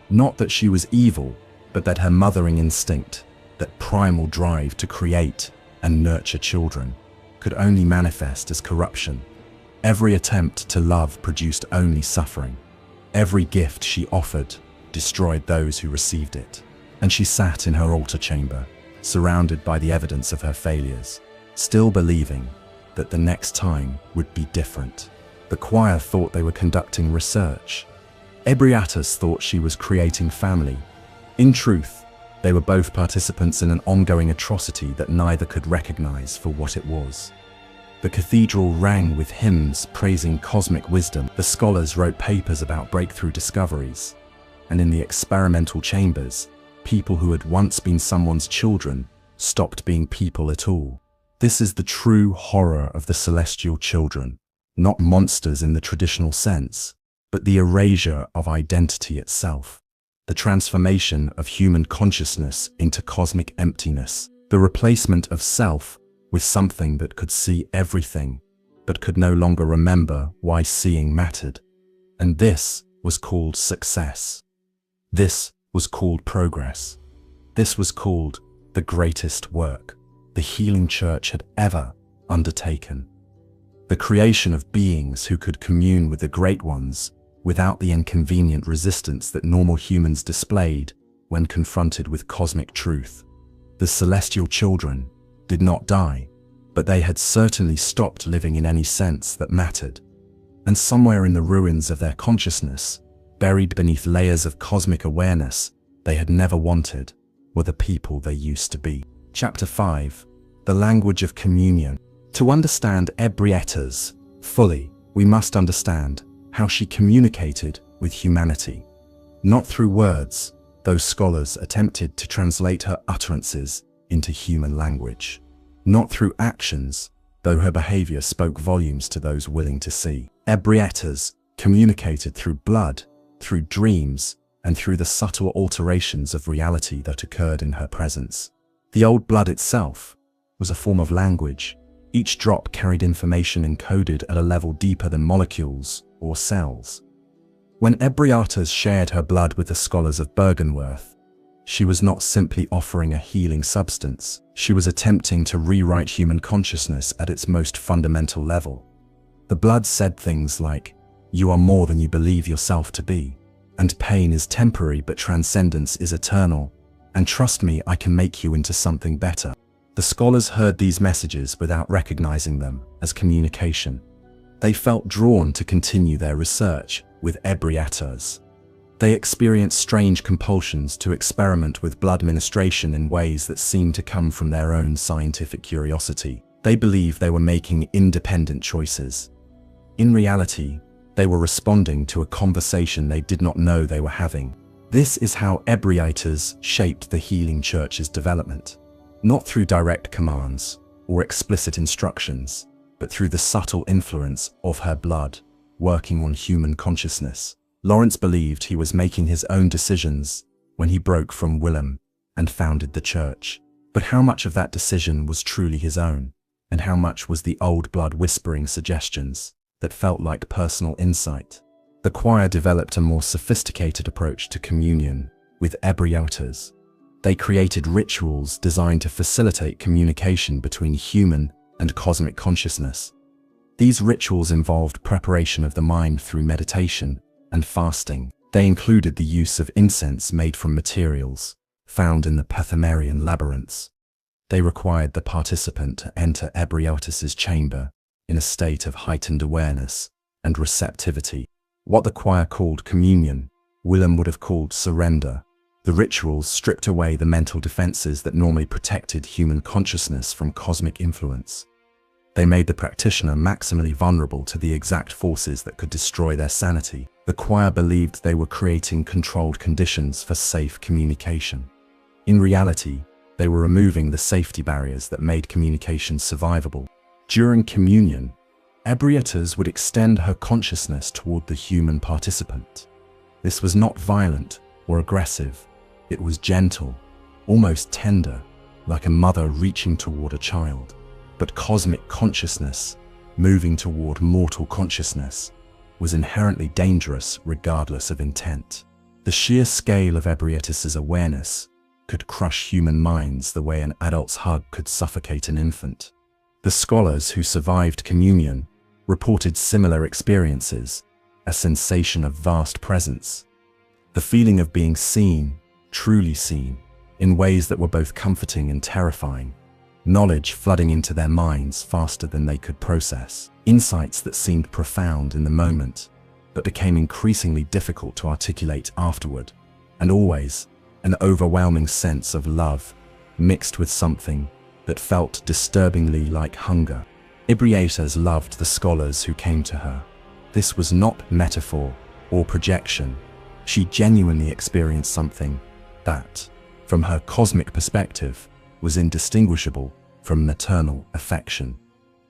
Not that she was evil, but that her mothering instinct, that primal drive to create and nurture children, could only manifest as corruption. Every attempt to love produced only suffering. Every gift she offered destroyed those who received it. And she sat in her altar chamber, surrounded by the evidence of her failures, still believing that the next time would be different. The choir thought they were conducting research. Ebrietas thought she was creating family. In truth, they were both participants in an ongoing atrocity that neither could recognize for what it was. The cathedral rang with hymns praising cosmic wisdom. The scholars wrote papers about breakthrough discoveries. And in the experimental chambers, people who had once been someone's children stopped being people at all. This is the true horror of the celestial children, not monsters in the traditional sense, but the erasure of identity itself, the transformation of human consciousness into cosmic emptiness, the replacement of self with something that could see everything, but could no longer remember why seeing mattered. And this was called success. This was called progress. This was called the greatest work the healing church had ever undertaken. The creation of beings who could commune with the great ones without the inconvenient resistance that normal humans displayed when confronted with cosmic truth. The celestial children did not die, but they had certainly stopped living in any sense that mattered. And somewhere in the ruins of their consciousness, buried beneath layers of cosmic awareness they had never wanted, were the people they used to be. Chapter 5. The Language of Communion. To understand Ebrietas fully, we must understand how she communicated with humanity. Not through words, though scholars attempted to translate her utterances into human language. Not through actions, though her behavior spoke volumes to those willing to see. Ebrietas communicated through blood, through dreams, and through the subtle alterations of reality that occurred in her presence. The old blood itself was a form of language. Each drop carried information encoded at a level deeper than molecules or cells. When Ebrietas shared her blood with the scholars of Bergenworth, she was not simply offering a healing substance. She was attempting to rewrite human consciousness at its most fundamental level. The blood said things like, "You are more than you believe yourself to be, and pain is temporary but transcendence is eternal, and trust me, I can make you into something better." The scholars heard these messages without recognizing them as communication. They felt drawn to continue their research with Ebrietas. They experienced strange compulsions to experiment with blood ministration in ways that seemed to come from their own scientific curiosity. They believed they were making independent choices. In reality, they were responding to a conversation they did not know they were having. This is how Ebrietas shaped the healing church's development. Not through direct commands or explicit instructions, but through the subtle influence of her blood, working on human consciousness. Lawrence believed he was making his own decisions when he broke from Willem and founded the church. But how much of that decision was truly his own, and how much was the old blood whispering suggestions that felt like personal insight? The choir developed a more sophisticated approach to communion with Ebrietas. They created rituals designed to facilitate communication between human and cosmic consciousness. These rituals involved preparation of the mind through meditation and fasting. They included the use of incense made from materials found in the Pthamerian labyrinths. They required the participant to enter Ebrietas's chamber in a state of heightened awareness and receptivity. What the choir called communion, Willem would have called surrender. The rituals stripped away the mental defenses that normally protected human consciousness from cosmic influence. They made the practitioner maximally vulnerable to the exact forces that could destroy their sanity. The choir believed they were creating controlled conditions for safe communication. In reality, they were removing the safety barriers that made communication survivable. During communion, Ebrietas would extend her consciousness toward the human participant. This was not violent or aggressive. It was gentle, almost tender, like a mother reaching toward a child. But cosmic consciousness, moving toward mortal consciousness, was inherently dangerous regardless of intent. The sheer scale of Ebrietas' awareness could crush human minds the way an adult's hug could suffocate an infant. The scholars who survived communion reported similar experiences, a sensation of vast presence, the feeling of being seen, truly seen, in ways that were both comforting and terrifying. Knowledge flooding into their minds faster than they could process. Insights that seemed profound in the moment, but became increasingly difficult to articulate afterward. And always, an overwhelming sense of love, mixed with something that felt disturbingly like hunger. Ebrietas loved the scholars who came to her. This was not metaphor or projection. She genuinely experienced something that, from her cosmic perspective, was indistinguishable from maternal affection.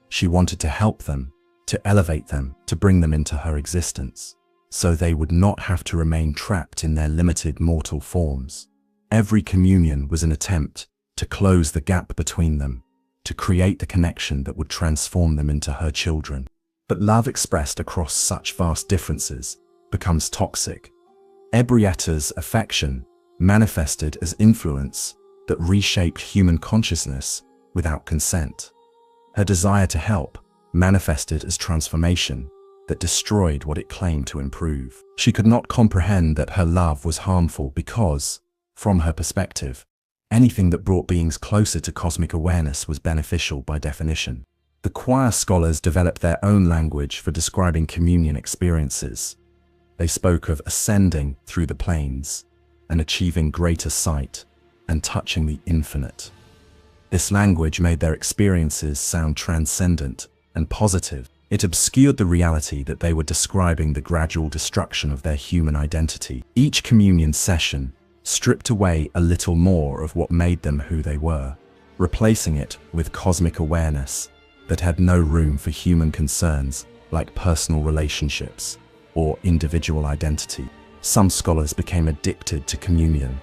She wanted to help them, to elevate them, to bring them into her existence, so they would not have to remain trapped in their limited mortal forms. Every communion was an attempt to close the gap between them, to create the connection that would transform them into her children. But love expressed across such vast differences becomes toxic. Ebrietas' affection manifested as influence that reshaped human consciousness without consent. Her desire to help manifested as transformation that destroyed what it claimed to improve. She could not comprehend that her love was harmful because, from her perspective, anything that brought beings closer to cosmic awareness was beneficial by definition. The choir scholars developed their own language for describing communion experiences. They spoke of ascending through the planes and achieving greater sight and touching the infinite. This language made their experiences sound transcendent and positive. It obscured the reality that they were describing the gradual destruction of their human identity. Each communion session stripped away a little more of what made them who they were, replacing it with cosmic awareness that had no room for human concerns like personal relationships or individual identity. Some scholars became addicted to communion.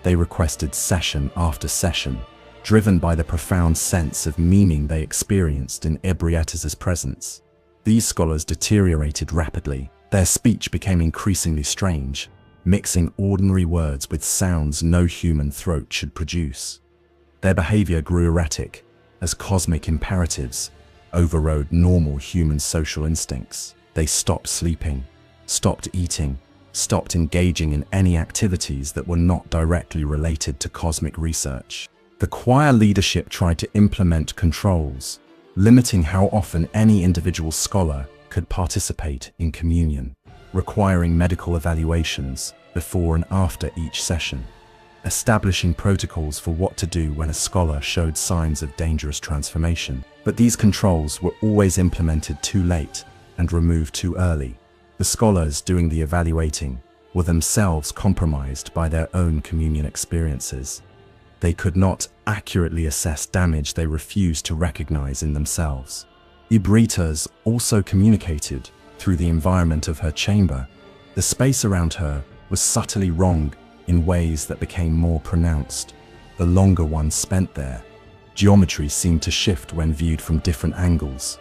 They requested session after session, driven by the profound sense of meaning they experienced in Ebrietas' presence. These scholars deteriorated rapidly. Their speech became increasingly strange, mixing ordinary words with sounds no human throat should produce. Their behavior grew erratic as cosmic imperatives overrode normal human social instincts. They stopped sleeping, stopped eating, stopped engaging in any activities that were not directly related to cosmic research. The choir leadership tried to implement controls, limiting how often any individual scholar could participate in communion, requiring medical evaluations before and after each session, establishing protocols for what to do when a scholar showed signs of dangerous transformation. But these controls were always implemented too late and removed too early. The scholars doing the evaluating were themselves compromised by their own communion experiences. They could not accurately assess damage they refused to recognize in themselves. Ebrietas also communicated through the environment of her chamber. The space around her was subtly wrong in ways that became more pronounced. The longer one spent there, geometry seemed to shift when viewed from different angles.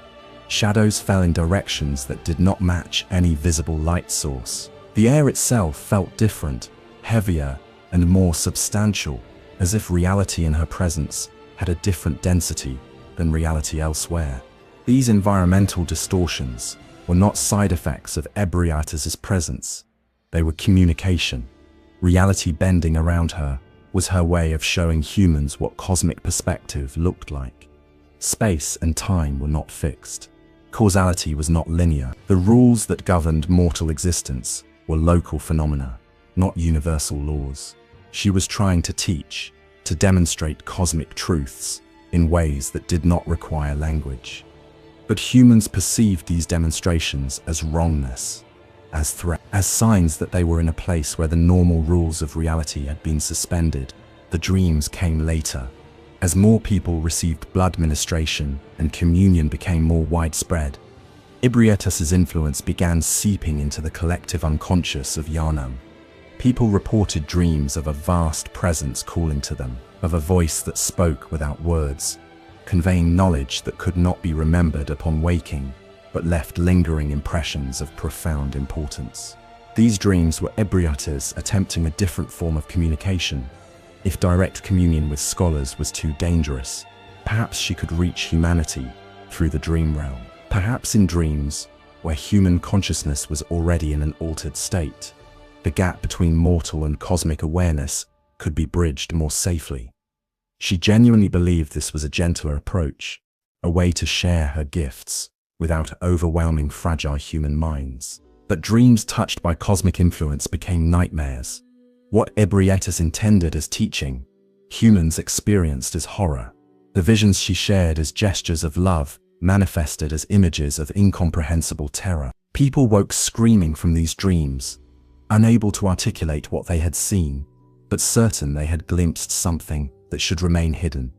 Shadows fell in directions that did not match any visible light source. The air itself felt different, heavier, and more substantial, as if reality in her presence had a different density than reality elsewhere. These environmental distortions were not side effects of Ebrietas' presence. They were communication. Reality bending around her was her way of showing humans what cosmic perspective looked like. Space and time were not fixed. Causality was not linear. The rules that governed mortal existence were local phenomena, not universal laws. She was trying to teach, to demonstrate cosmic truths in ways that did not require language. But humans perceived these demonstrations as wrongness, as threat, as signs that they were in a place where the normal rules of reality had been suspended. The dreams came later, as more people received blood ministration and communion became more widespread. Ebrietas' influence began seeping into the collective unconscious of Yarnam. People reported dreams of a vast presence calling to them, of a voice that spoke without words, conveying knowledge that could not be remembered upon waking, but left lingering impressions of profound importance. These dreams were Ebrietas attempting a different form of communication. If direct communion with scholars was too dangerous, perhaps she could reach humanity through the dream realm. Perhaps in dreams, where human consciousness was already in an altered state, the gap between mortal and cosmic awareness could be bridged more safely. She genuinely believed this was a gentler approach, a way to share her gifts without overwhelming fragile human minds. But dreams touched by cosmic influence became nightmares. What Ebrietas intended as teaching, humans experienced as horror. The visions she shared as gestures of love manifested as images of incomprehensible terror. People woke screaming from these dreams, unable to articulate what they had seen, but certain they had glimpsed something that should remain hidden.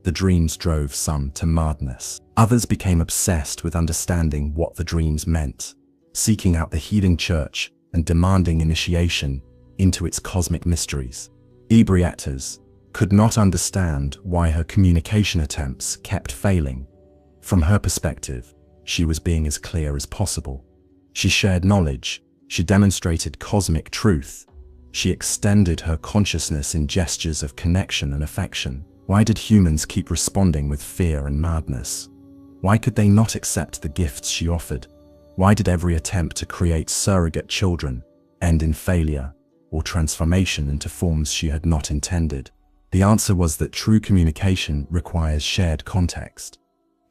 The dreams drove some to madness. Others became obsessed with understanding what the dreams meant, seeking out the healing church and demanding initiation into its cosmic mysteries. Ebrietas could not understand why her communication attempts kept failing. From her perspective, she was being as clear as possible. She shared knowledge, she demonstrated cosmic truth, she extended her consciousness in gestures of connection and affection. Why did humans keep responding with fear and madness? Why could they not accept the gifts she offered? Why did every attempt to create surrogate children end in failure or transformation into forms she had not intended? The answer was that true communication requires shared context.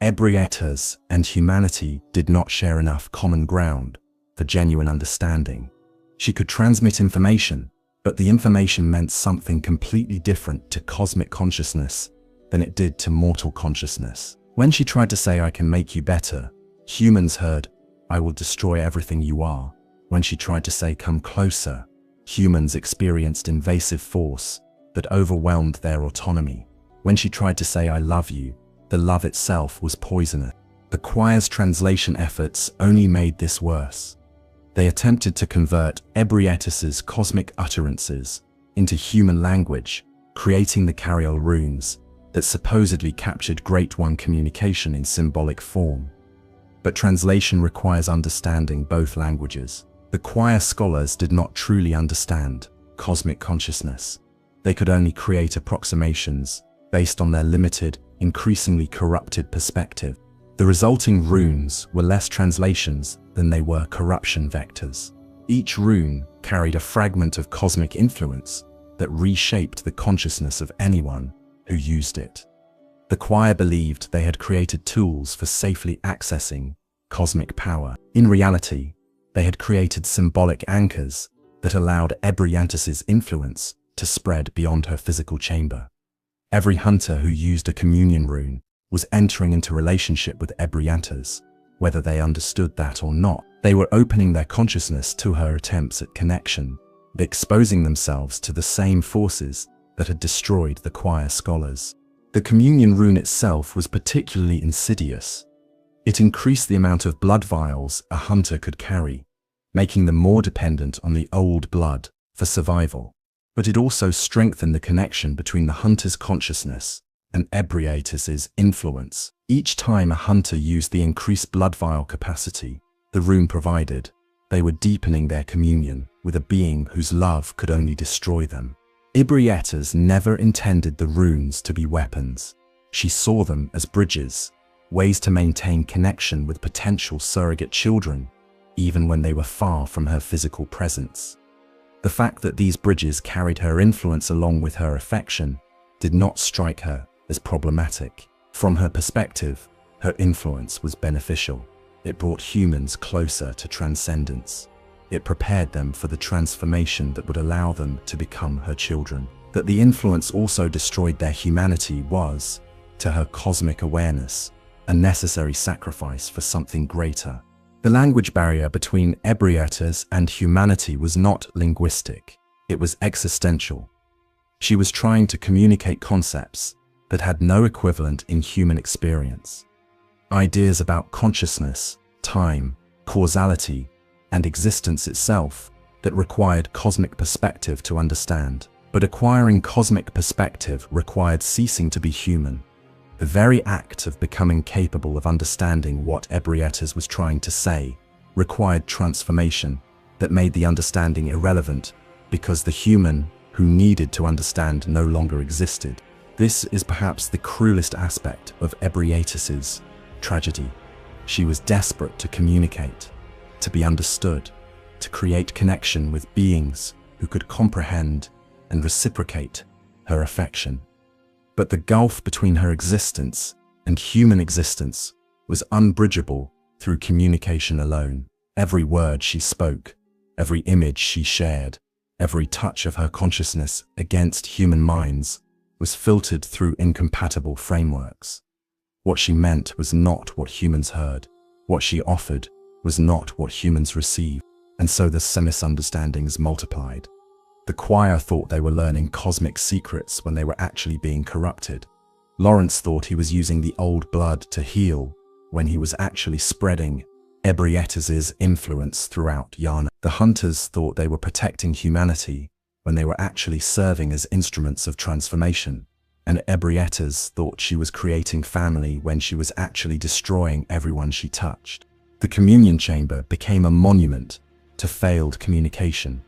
Ebrietas and humanity did not share enough common ground for genuine understanding. She could transmit information, but the information meant something completely different to cosmic consciousness than it did to mortal consciousness. When she tried to say, "I can make you better," humans heard, "I will destroy everything you are." When she tried to say, "Come closer," humans experienced invasive force that overwhelmed their autonomy. When she tried to say, "I love you," the love itself was poisonous. The choir's translation efforts only made this worse. They attempted to convert Ebrietas' cosmic utterances into human language, creating the Cariol runes that supposedly captured Great One communication in symbolic form. But translation requires understanding both languages. The choir scholars did not truly understand cosmic consciousness. They could only create approximations based on their limited, increasingly corrupted perspective. The resulting runes were less translations than they were corruption vectors. Each rune carried a fragment of cosmic influence that reshaped the consciousness of anyone who used it. The choir believed they had created tools for safely accessing cosmic power. In reality, they had created symbolic anchors that allowed Ebrietas' influence to spread beyond her physical chamber. Every hunter who used a communion rune was entering into relationship with Ebrietas. Whether they understood that or not, they were opening their consciousness to her attempts at connection, exposing themselves to the same forces that had destroyed the choir scholars. The communion rune itself was particularly insidious. It increased the amount of blood vials a hunter could carry, making them more dependent on the old blood for survival. But it also strengthened the connection between the hunter's consciousness and Ebrietas' influence. Each time a hunter used the increased blood vial capacity the rune provided, they were deepening their communion with a being whose love could only destroy them. Ebrietas never intended the runes to be weapons. She saw them as bridges, ways to maintain connection with potential surrogate children, even when they were far from her physical presence. The fact that these bridges carried her influence along with her affection did not strike her as problematic. From her perspective, her influence was beneficial. It brought humans closer to transcendence. It prepared them for the transformation that would allow them to become her children. That the influence also destroyed their humanity was, to her cosmic awareness, a necessary sacrifice for something greater. The language barrier between Ebrietas and humanity was not linguistic, it was existential. She was trying to communicate concepts that had no equivalent in human experience. Ideas about consciousness, time, causality, and existence itself that required cosmic perspective to understand. But acquiring cosmic perspective required ceasing to be human. The very act of becoming capable of understanding what Ebrietas was trying to say required transformation that made the understanding irrelevant because the human who needed to understand no longer existed. This is perhaps the cruelest aspect of Ebrietas's tragedy. She was desperate to communicate, to be understood, to create connection with beings who could comprehend and reciprocate her affection. But the gulf between her existence and human existence was unbridgeable through communication alone. Every word she spoke, every image she shared, every touch of her consciousness against human minds was filtered through incompatible frameworks. What she meant was not what humans heard. What she offered was not what humans received. And so the misunderstandings multiplied. The choir thought they were learning cosmic secrets when they were actually being corrupted. Lawrence thought he was using the old blood to heal when he was actually spreading Ebrietas' influence throughout Yarnam. The hunters thought they were protecting humanity when they were actually serving as instruments of transformation. And Ebrietas thought she was creating family when she was actually destroying everyone she touched. The communion chamber became a monument to failed communication.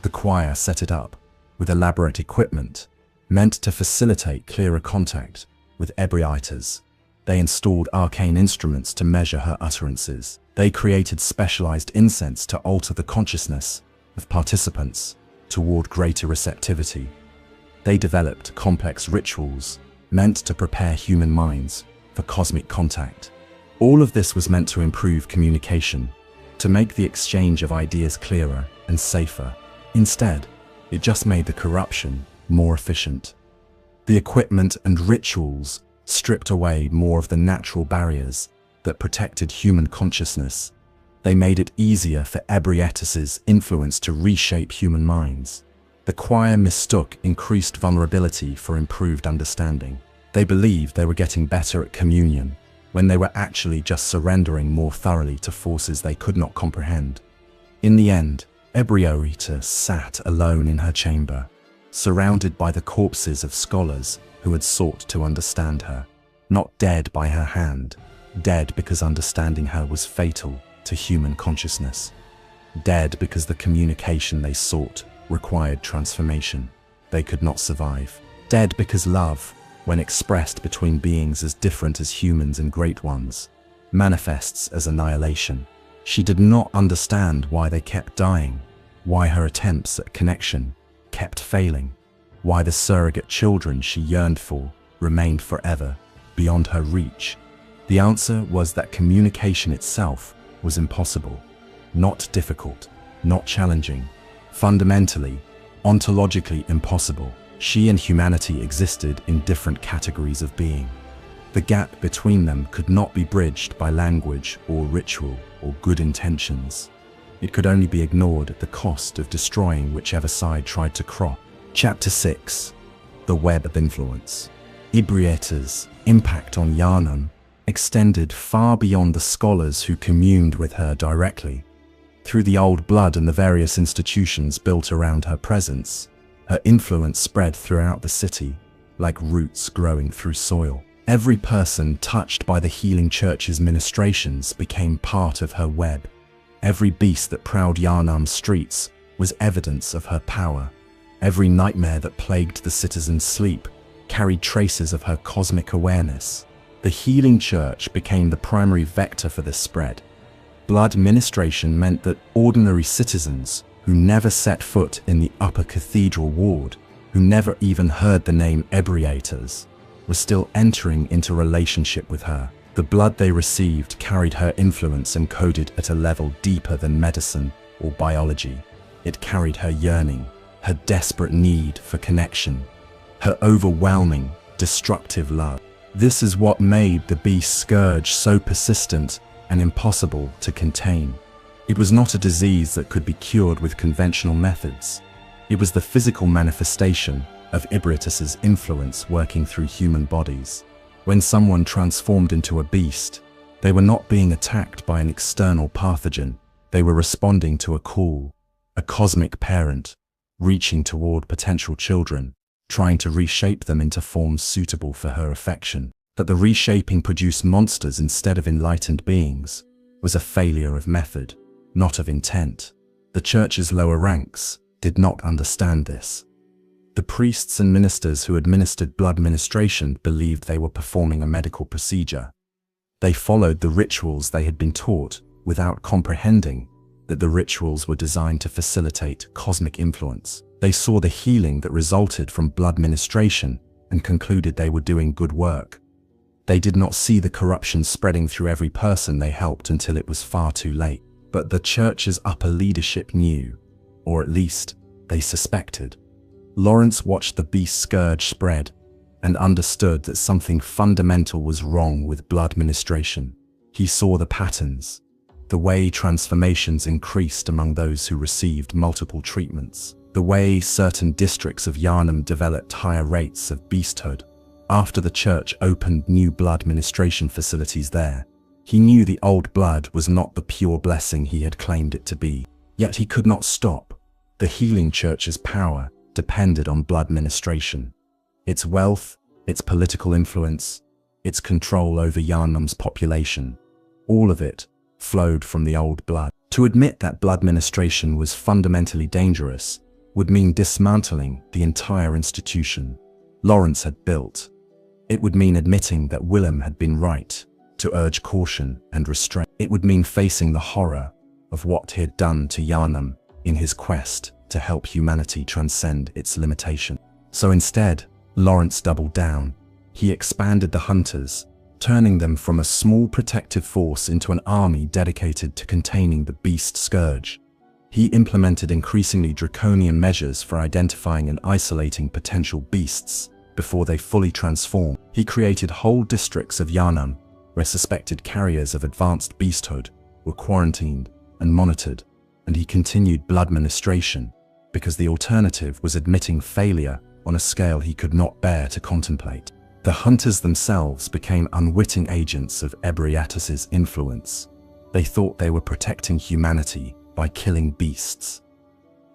The choir set it up with elaborate equipment meant to facilitate clearer contact with Ebrietas. They installed arcane instruments to measure her utterances. They created specialized incense to alter the consciousness of participants toward greater receptivity. They developed complex rituals meant to prepare human minds for cosmic contact. All of this was meant to improve communication, to make the exchange of ideas clearer and safer. Instead, it just made the corruption more efficient. The equipment and rituals stripped away more of the natural barriers that protected human consciousness. They made it easier for Ebrietas' influence to reshape human minds. The choir mistook increased vulnerability for improved understanding. They believed they were getting better at communion when they were actually just surrendering more thoroughly to forces they could not comprehend. In the end, Ebrietas sat alone in her chamber, surrounded by the corpses of scholars who had sought to understand her, not dead by her hand, dead because understanding her was fatal to human consciousness, dead because the communication they sought required transformation they could not survive, dead because love, when expressed between beings as different as humans and great ones, manifests as annihilation. She did not understand why they kept dying, why her attempts at connection kept failing, why the surrogate children she yearned for remained forever beyond her reach. The answer was that communication itself was impossible, not difficult, not challenging, fundamentally, ontologically impossible. She and humanity existed in different categories of being. The gap between them could not be bridged by language or ritual or good intentions. It could only be ignored at the cost of destroying whichever side tried to cross. Chapter 6. The Web of Influence. Ebrietas' impact on Yarnam extended far beyond the scholars who communed with her directly. Through the old blood and the various institutions built around her presence, her influence spread throughout the city, like roots growing through soil. Every person touched by the healing church's ministrations became part of her web. Every beast that prowled Yarnam's streets was evidence of her power. Every nightmare that plagued the citizens' sleep carried traces of her cosmic awareness. The healing church became the primary vector for this spread. Blood ministration meant that ordinary citizens who never set foot in the upper cathedral ward, who never even heard the name Ebrietas, were still entering into relationship with her. The blood they received carried her influence encoded at a level deeper than medicine or biology. It carried her yearning, her desperate need for connection, her overwhelming, destructive love. This is what made the beast scourge so persistent and impossible to contain. It was not a disease that could be cured with conventional methods. It was the physical manifestation of Ebrietas' influence working through human bodies. When someone transformed into a beast, they were not being attacked by an external pathogen. They were responding to a call, a cosmic parent, reaching toward potential children, trying to reshape them into forms suitable for her affection. That the reshaping produced monsters instead of enlightened beings was a failure of method, not of intent. The church's lower ranks did not understand this. The priests and ministers who administered blood ministration believed they were performing a medical procedure. They followed the rituals they had been taught without comprehending that the rituals were designed to facilitate cosmic influence. They saw the healing that resulted from blood ministration and concluded they were doing good work. They did not see the corruption spreading through every person they helped until it was far too late. But the church's upper leadership knew, or at least they suspected. Lawrence watched the beast scourge spread and understood that something fundamental was wrong with blood ministration. He saw the patterns, the way transformations increased among those who received multiple treatments, the way certain districts of Yarnam developed higher rates of beasthood. After the church opened new blood ministration facilities there, he knew the old blood was not the pure blessing he had claimed it to be. Yet he could not stop. The healing church's power depended on blood ministration. Its wealth, its political influence, its control over Yarnam's population, all of it flowed from the old blood. To admit that blood ministration was fundamentally dangerous would mean dismantling the entire institution Lawrence had built. It would mean admitting that Willem had been right to urge caution and restraint. It would mean facing the horror of what he had done to Yarnam in his quest to help humanity transcend its limitation. So instead, Lawrence doubled down. He expanded the hunters, turning them from a small protective force into an army dedicated to containing the beast scourge. He implemented increasingly draconian measures for identifying and isolating potential beasts before they fully transform. He created whole districts of Yarnam where suspected carriers of advanced beasthood were quarantined and monitored, and he continued blood ministration because the alternative was admitting failure on a scale he could not bear to contemplate. The hunters themselves became unwitting agents of Ebrietas' influence. They thought they were protecting humanity by killing beasts.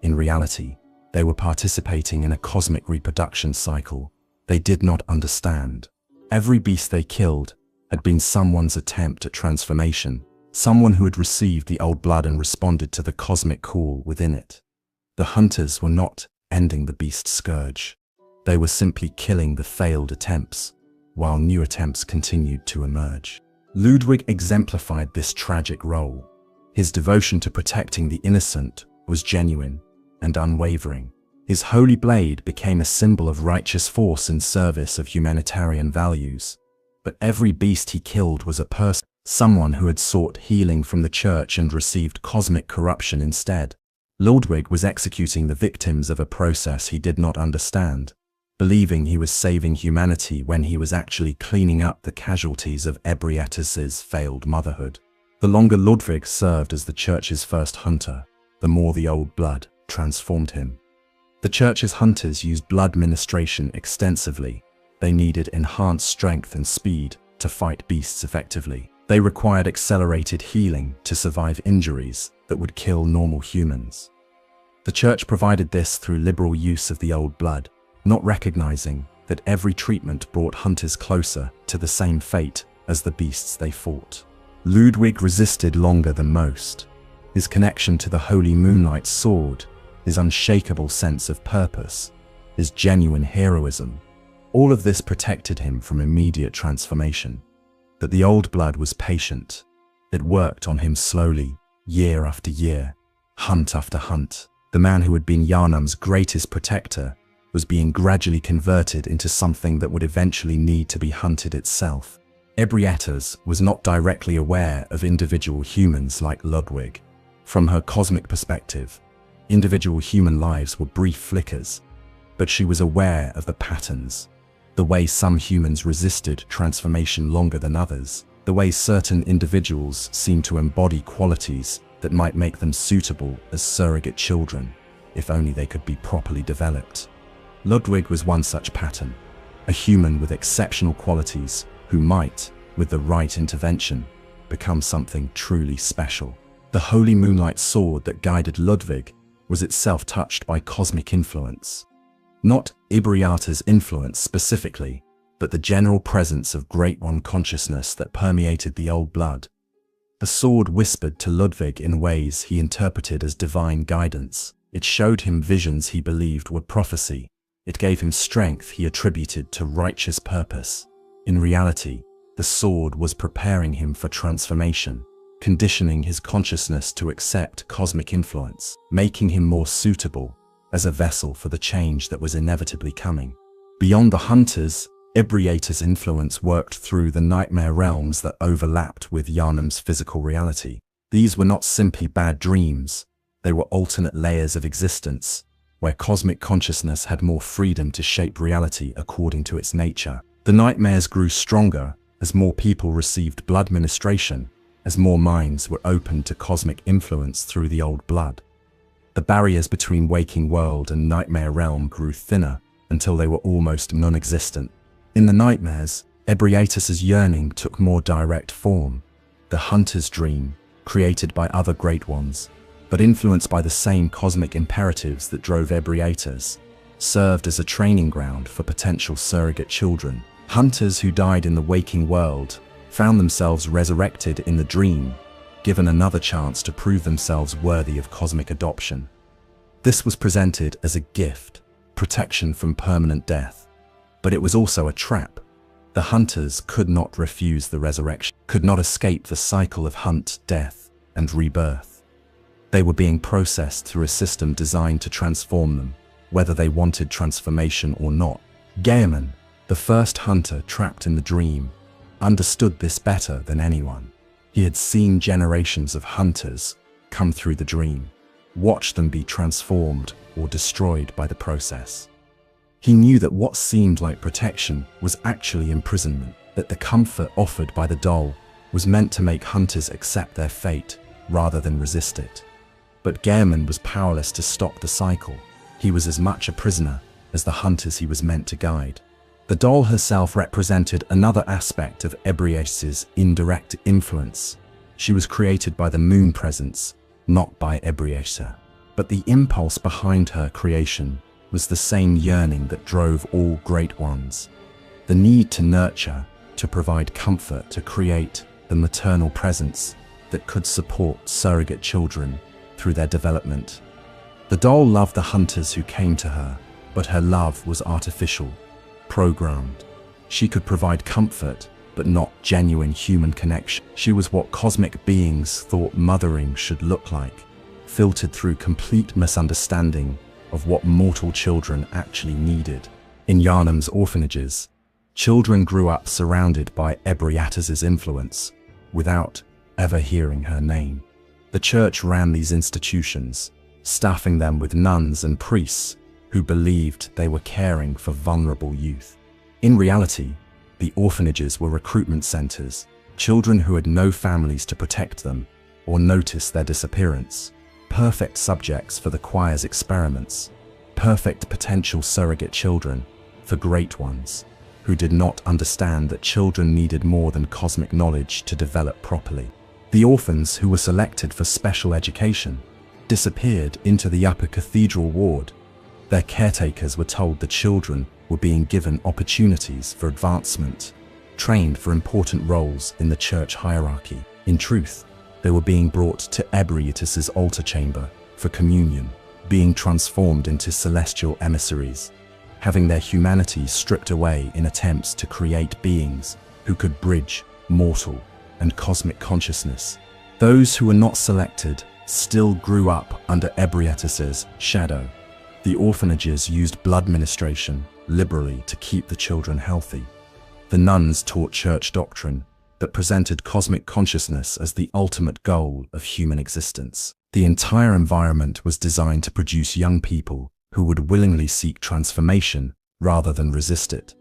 In reality, they were participating in a cosmic reproduction cycle they did not understand. Every beast they killed had been someone's attempt at transformation, someone who had received the old blood and responded to the cosmic call within it. The hunters were not ending the beast scourge. They were simply killing the failed attempts, while new attempts continued to emerge. Ludwig exemplified this tragic role. His devotion to protecting the innocent was genuine and unwavering. His holy blade became a symbol of righteous force in service of humanitarian values. But every beast he killed was a person, someone who had sought healing from the church and received cosmic corruption instead. Ludwig was executing the victims of a process he did not understand, believing he was saving humanity when he was actually cleaning up the casualties of Ebrietas' failed motherhood. The longer Ludwig served as the church's first hunter, the more the old blood transformed him. The church's hunters used blood ministration extensively. They needed enhanced strength and speed to fight beasts effectively. They required accelerated healing to survive injuries that would kill normal humans. The church provided this through liberal use of the old blood, not recognizing that every treatment brought hunters closer to the same fate as the beasts they fought. Ludwig resisted longer than most. His connection to the holy moonlight sword, his unshakable sense of purpose, his genuine heroism, all of this protected him from immediate transformation. But the old blood was patient. It worked on him slowly, year after year, hunt after hunt. The man who had been Yarnam's greatest protector was being gradually converted into something that would eventually need to be hunted itself. Ebrietas was not directly aware of individual humans like Ludwig. From her cosmic perspective, individual human lives were brief flickers, but she was aware of the patterns. The way some humans resisted transformation longer than others, the way certain individuals seemed to embody qualities that might make them suitable as surrogate children, if only they could be properly developed. Ludwig was one such pattern, a human with exceptional qualities who might, with the right intervention, become something truly special. The holy moonlight sword that guided Ludwig was itself touched by cosmic influence. Not Ebrietas' influence specifically, but the general presence of Great One consciousness that permeated the old blood. The sword whispered to Ludwig in ways he interpreted as divine guidance. It showed him visions he believed were prophecy. It gave him strength he attributed to righteous purpose. In reality, the sword was preparing him for transformation, conditioning his consciousness to accept cosmic influence, making him more suitable as a vessel for the change that was inevitably coming. Beyond the hunters, Ebrietas' influence worked through the nightmare realms that overlapped with Yarnam's physical reality. These were not simply bad dreams, they were alternate layers of existence, where cosmic consciousness had more freedom to shape reality according to its nature. The nightmares grew stronger as more people received blood ministration, as more minds were opened to cosmic influence through the old blood. The barriers between waking world and nightmare realm grew thinner until they were almost non-existent. In the nightmares, Ebrietas' yearning took more direct form. The hunter's dream, created by other great ones, but influenced by the same cosmic imperatives that drove Ebrietas, served as a training ground for potential surrogate children. Hunters who died in the waking world found themselves resurrected in the dream, given another chance to prove themselves worthy of cosmic adoption. This was presented as a gift, protection from permanent death. But it was also a trap. The hunters could not refuse the resurrection, could not escape the cycle of hunt, death, and rebirth. They were being processed through a system designed to transform them, whether they wanted transformation or not. Yarnam, the first hunter trapped in the dream, understood this better than anyone. He had seen generations of hunters come through the dream, watch them be transformed or destroyed by the process. He knew that what seemed like protection was actually imprisonment, that the comfort offered by the doll was meant to make hunters accept their fate rather than resist it. But Yarnam was powerless to stop the cycle. He was as much a prisoner as the hunters he was meant to guide. The doll herself represented another aspect of Ebrietas' indirect influence. She was created by the moon presence, not by Ebrietas. But the impulse behind her creation was the same yearning that drove all great ones. The need to nurture, to provide comfort, to create the maternal presence that could support surrogate children through their development. The doll loved the hunters who came to her, but her love was artificial, programmed. She could provide comfort, but not genuine human connection. She was what cosmic beings thought mothering should look like, filtered through complete misunderstanding of what mortal children actually needed. In Yarnam's orphanages, children grew up surrounded by Ebrietas' influence, without ever hearing her name. The church ran these institutions, staffing them with nuns and priests who believed they were caring for vulnerable youth. In reality, the orphanages were recruitment centers, children who had no families to protect them or notice their disappearance. Perfect subjects for the choir's experiments, perfect potential surrogate children for great ones who did not understand that children needed more than cosmic knowledge to develop properly. The orphans who were selected for special education disappeared into the upper cathedral ward. Their caretakers were told the children were being given opportunities for advancement, trained for important roles in the church hierarchy. In truth, they were being brought to Ebrietas' altar chamber for communion, being transformed into celestial emissaries, having their humanity stripped away in attempts to create beings who could bridge mortal and cosmic consciousness. Those who were not selected still grew up under Ebrietas' shadow. The orphanages used blood ministration liberally to keep the children healthy. The nuns taught church doctrine that presented cosmic consciousness as the ultimate goal of human existence. The entire environment was designed to produce young people who would willingly seek transformation rather than resist it.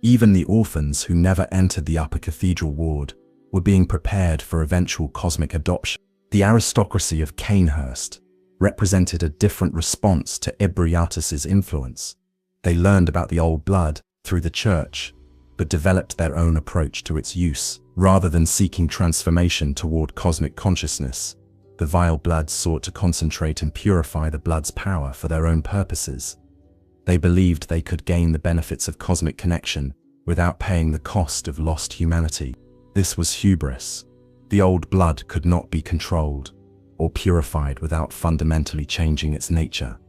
Even the orphans who never entered the upper cathedral ward were being prepared for eventual cosmic adoption. The aristocracy of Cainhurst represented a different response to Ebrietas' influence. They learned about the old blood through the church, but developed their own approach to its use. Rather than seeking transformation toward cosmic consciousness, the vile bloods sought to concentrate and purify the blood's power for their own purposes. They believed they could gain the benefits of cosmic connection without paying the cost of lost humanity. This was hubris. The old blood could not be controlled or purified without fundamentally changing its nature.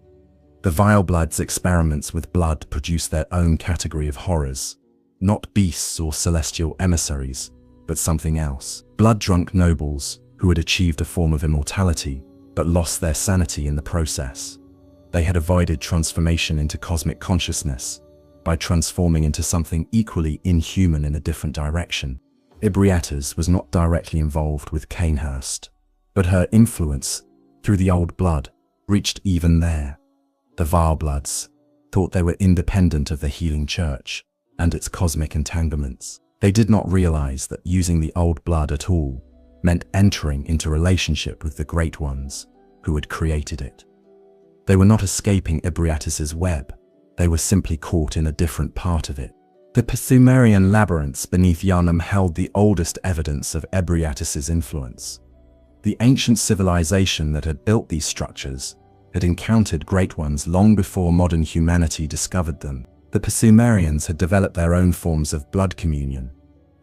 The vile blood's experiments with blood produced their own category of horrors, not beasts or celestial emissaries, but something else. Blood-drunk nobles who had achieved a form of immortality but lost their sanity in the process. They had avoided transformation into cosmic consciousness by transforming into something equally inhuman in a different direction. Ebrietas was not directly involved with Cainhurst, but her influence through the old blood reached even there. The vile bloods thought they were independent of the healing church and its cosmic entanglements. They did not realize that using the old blood at all meant entering into relationship with the Great Ones who had created it. They were not escaping Ebrietas' web, they were simply caught in a different part of it. The Pthumerian labyrinths beneath Yarnam held the oldest evidence of Ebrietas' influence. The ancient civilization that had built these structures had encountered Great Ones long before modern humanity discovered them. The Pthumerians had developed their own forms of blood communion,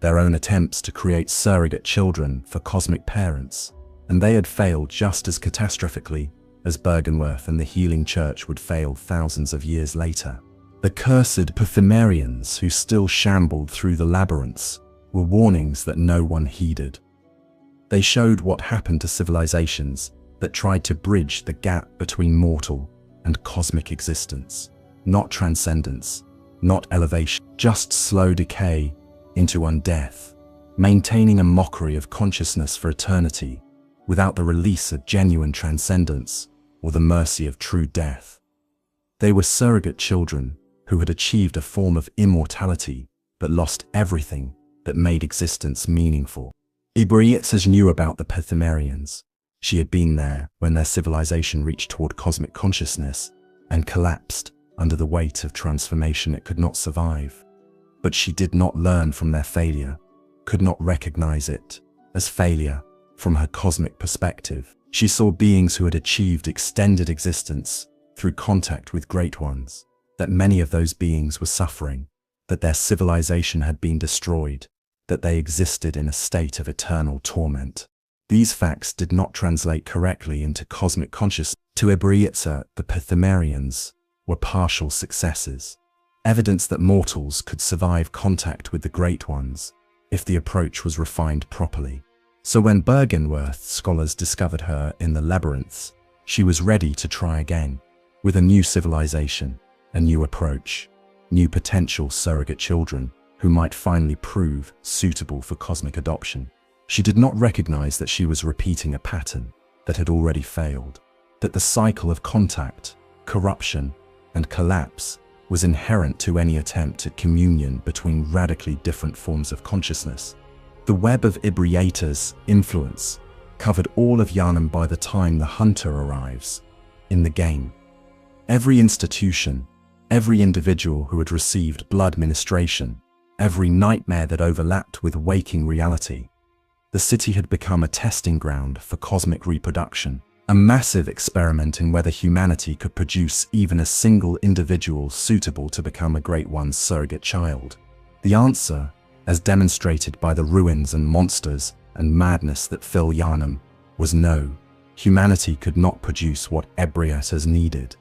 their own attempts to create surrogate children for cosmic parents, and they had failed just as catastrophically as Byrgenwerth and the healing church would fail thousands of years later. The cursed Pthumerians who still shambled through the labyrinths were warnings that no one heeded. They showed what happened to civilizations that tried to bridge the gap between mortal and cosmic existence. Not transcendence, not elevation, just slow decay into undeath, maintaining a mockery of consciousness for eternity without the release of genuine transcendence or the mercy of true death. They were surrogate children who had achieved a form of immortality but lost everything that made existence meaningful. Ebrietas knew about the Pthumerians. She had been there when their civilization reached toward cosmic consciousness and collapsed under the weight of transformation it could not survive. But she did not learn from their failure, could not recognize it as failure from her cosmic perspective. She saw beings who had achieved extended existence through contact with Great Ones, that many of those beings were suffering, that their civilization had been destroyed, that they existed in a state of eternal torment. These facts did not translate correctly into cosmic consciousness. To Ebrietas, the Pthumerians were partial successes, evidence that mortals could survive contact with the Great Ones if the approach was refined properly. So when Byrgenwerth scholars discovered her in the labyrinths, she was ready to try again, with a new civilization, a new approach, new potential surrogate children who might finally prove suitable for cosmic adoption. She did not recognize that she was repeating a pattern that had already failed, that the cycle of contact, corruption, and collapse was inherent to any attempt at communion between radically different forms of consciousness. The web of Ebrietas' influence covered all of Yarnam by the time the hunter arrives in the game. Every institution, every individual who had received blood ministration, every nightmare that overlapped with waking reality. The city had become a testing ground for cosmic reproduction, a massive experiment in whether humanity could produce even a single individual suitable to become a Great One's surrogate child. The answer, as demonstrated by the ruins and monsters and madness that fill Yarnam, was no. Humanity could not produce what Ebrietas needed,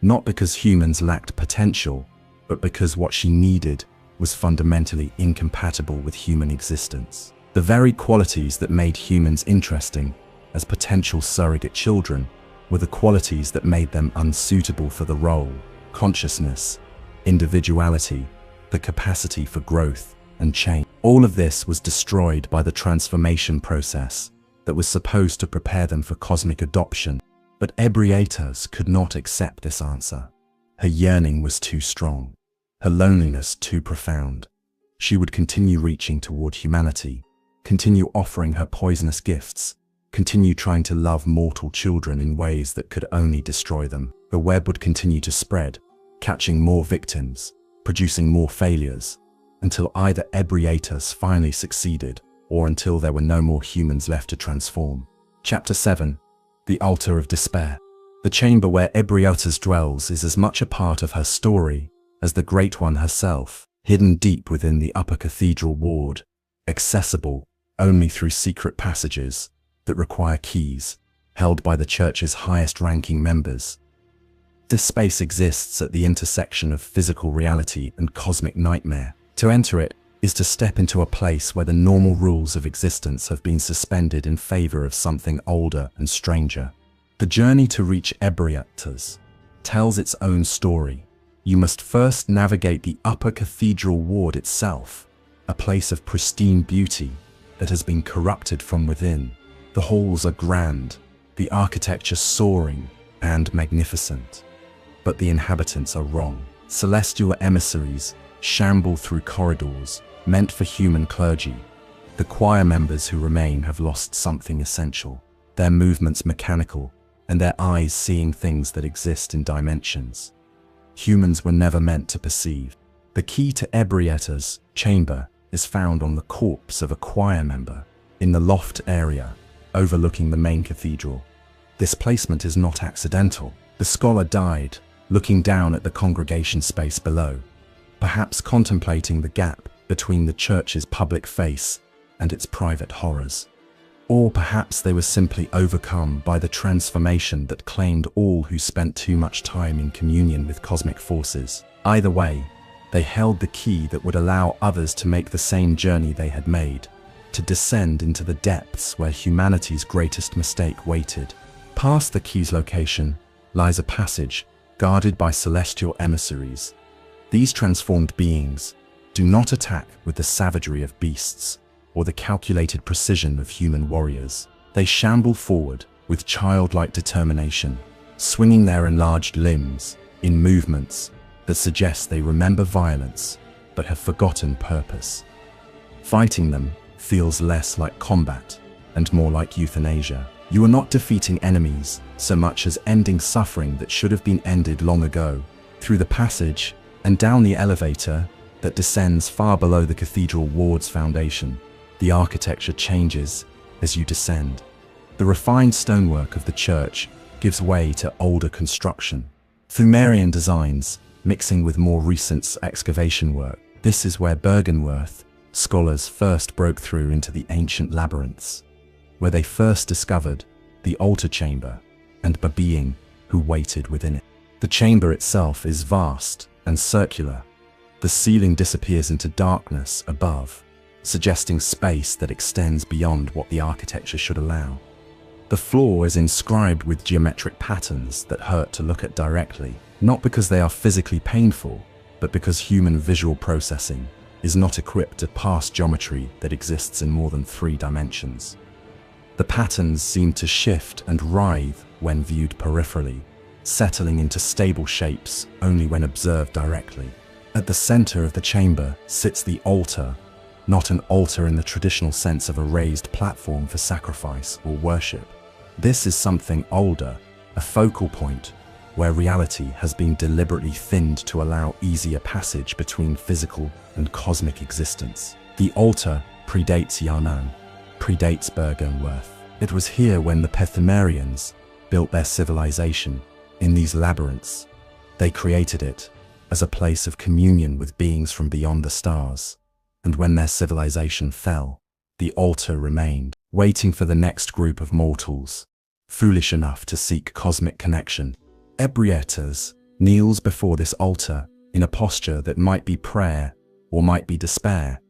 not because humans lacked potential, but because what she needed was fundamentally incompatible with human existence. The very qualities that made humans interesting as potential surrogate children were the qualities that made them unsuitable for the role: consciousness, individuality, the capacity for growth and change. All of this was destroyed by the transformation process that was supposed to prepare them for cosmic adoption. But Ebrietas could not accept this answer. Her yearning was too strong, her loneliness too profound. She would continue reaching toward humanity, continue offering her poisonous gifts, continue trying to love mortal children in ways that could only destroy them. The web would continue to spread, catching more victims, producing more failures, until either Ebrietas finally succeeded, or until there were no more humans left to transform. Chapter 7. The Altar of Despair. The chamber where Ebrietas dwells is as much a part of her story as the Great One herself, hidden deep within the upper cathedral ward, accessible only through secret passages that require keys, held by the church's highest-ranking members. This space exists at the intersection of physical reality and cosmic nightmare. To enter it is to step into a place where the normal rules of existence have been suspended in favor of something older and stranger. The journey to reach Ebrietas tells its own story. You must first navigate the upper cathedral ward itself, a place of pristine beauty that has been corrupted from within. The halls are grand, the architecture soaring and magnificent. But the inhabitants are wrong. Celestial emissaries shamble through corridors meant for human clergy. The choir members who remain have lost something essential, their movements mechanical, and their eyes seeing things that exist in dimensions humans were never meant to perceive. The key to Ebrietas' chamber is found on the corpse of a choir member in the loft area overlooking the main cathedral. This placement is not accidental. The scholar died looking down at the congregation space below, perhaps contemplating the gap between the church's public face and its private horrors. Or perhaps they were simply overcome by the transformation that claimed all who spent too much time in communion with cosmic forces. Either way, they held the key that would allow others to make the same journey they had made, to descend into the depths where humanity's greatest mistake waited. Past the key's location lies a passage guarded by celestial emissaries. These transformed beings do not attack with the savagery of beasts or the calculated precision of human warriors. They shamble forward with childlike determination, swinging their enlarged limbs in movements that suggest they remember violence but have forgotten purpose. Fighting them feels less like combat and more like euthanasia. You are not defeating enemies so much as ending suffering that should have been ended long ago. Through the passage and down the elevator that descends far below the cathedral ward's foundation, the architecture changes as you descend. The refined stonework of the church gives way to older construction, Sumerian designs mixing with more recent excavation work. This is where Bergenworth scholars first broke through into the ancient labyrinths, where they first discovered the altar chamber and the being who waited within it. The chamber itself is vast and circular. The ceiling disappears into darkness above, suggesting space that extends beyond what the architecture should allow. The floor is inscribed with geometric patterns that hurt to look at directly, not because they are physically painful, but because human visual processing is not equipped to parse geometry that exists in more than 3 dimensions. The patterns seem to shift and writhe when viewed peripherally, settling into stable shapes only when observed directly. At the center of the chamber sits the altar, not an altar in the traditional sense of a raised platform for sacrifice or worship. This is something older, a focal point where reality has been deliberately thinned to allow easier passage between physical and cosmic existence. The altar predates Yarnam, predates Bergenworth. It was here when the Pethymerians built their civilization, in these labyrinths. They created it as a place of communion with beings from beyond the stars. And when their civilization fell, the altar remained, waiting for the next group of mortals, foolish enough to seek cosmic connection. Ebrietas kneels before this altar in a posture that might be prayer or might be despair.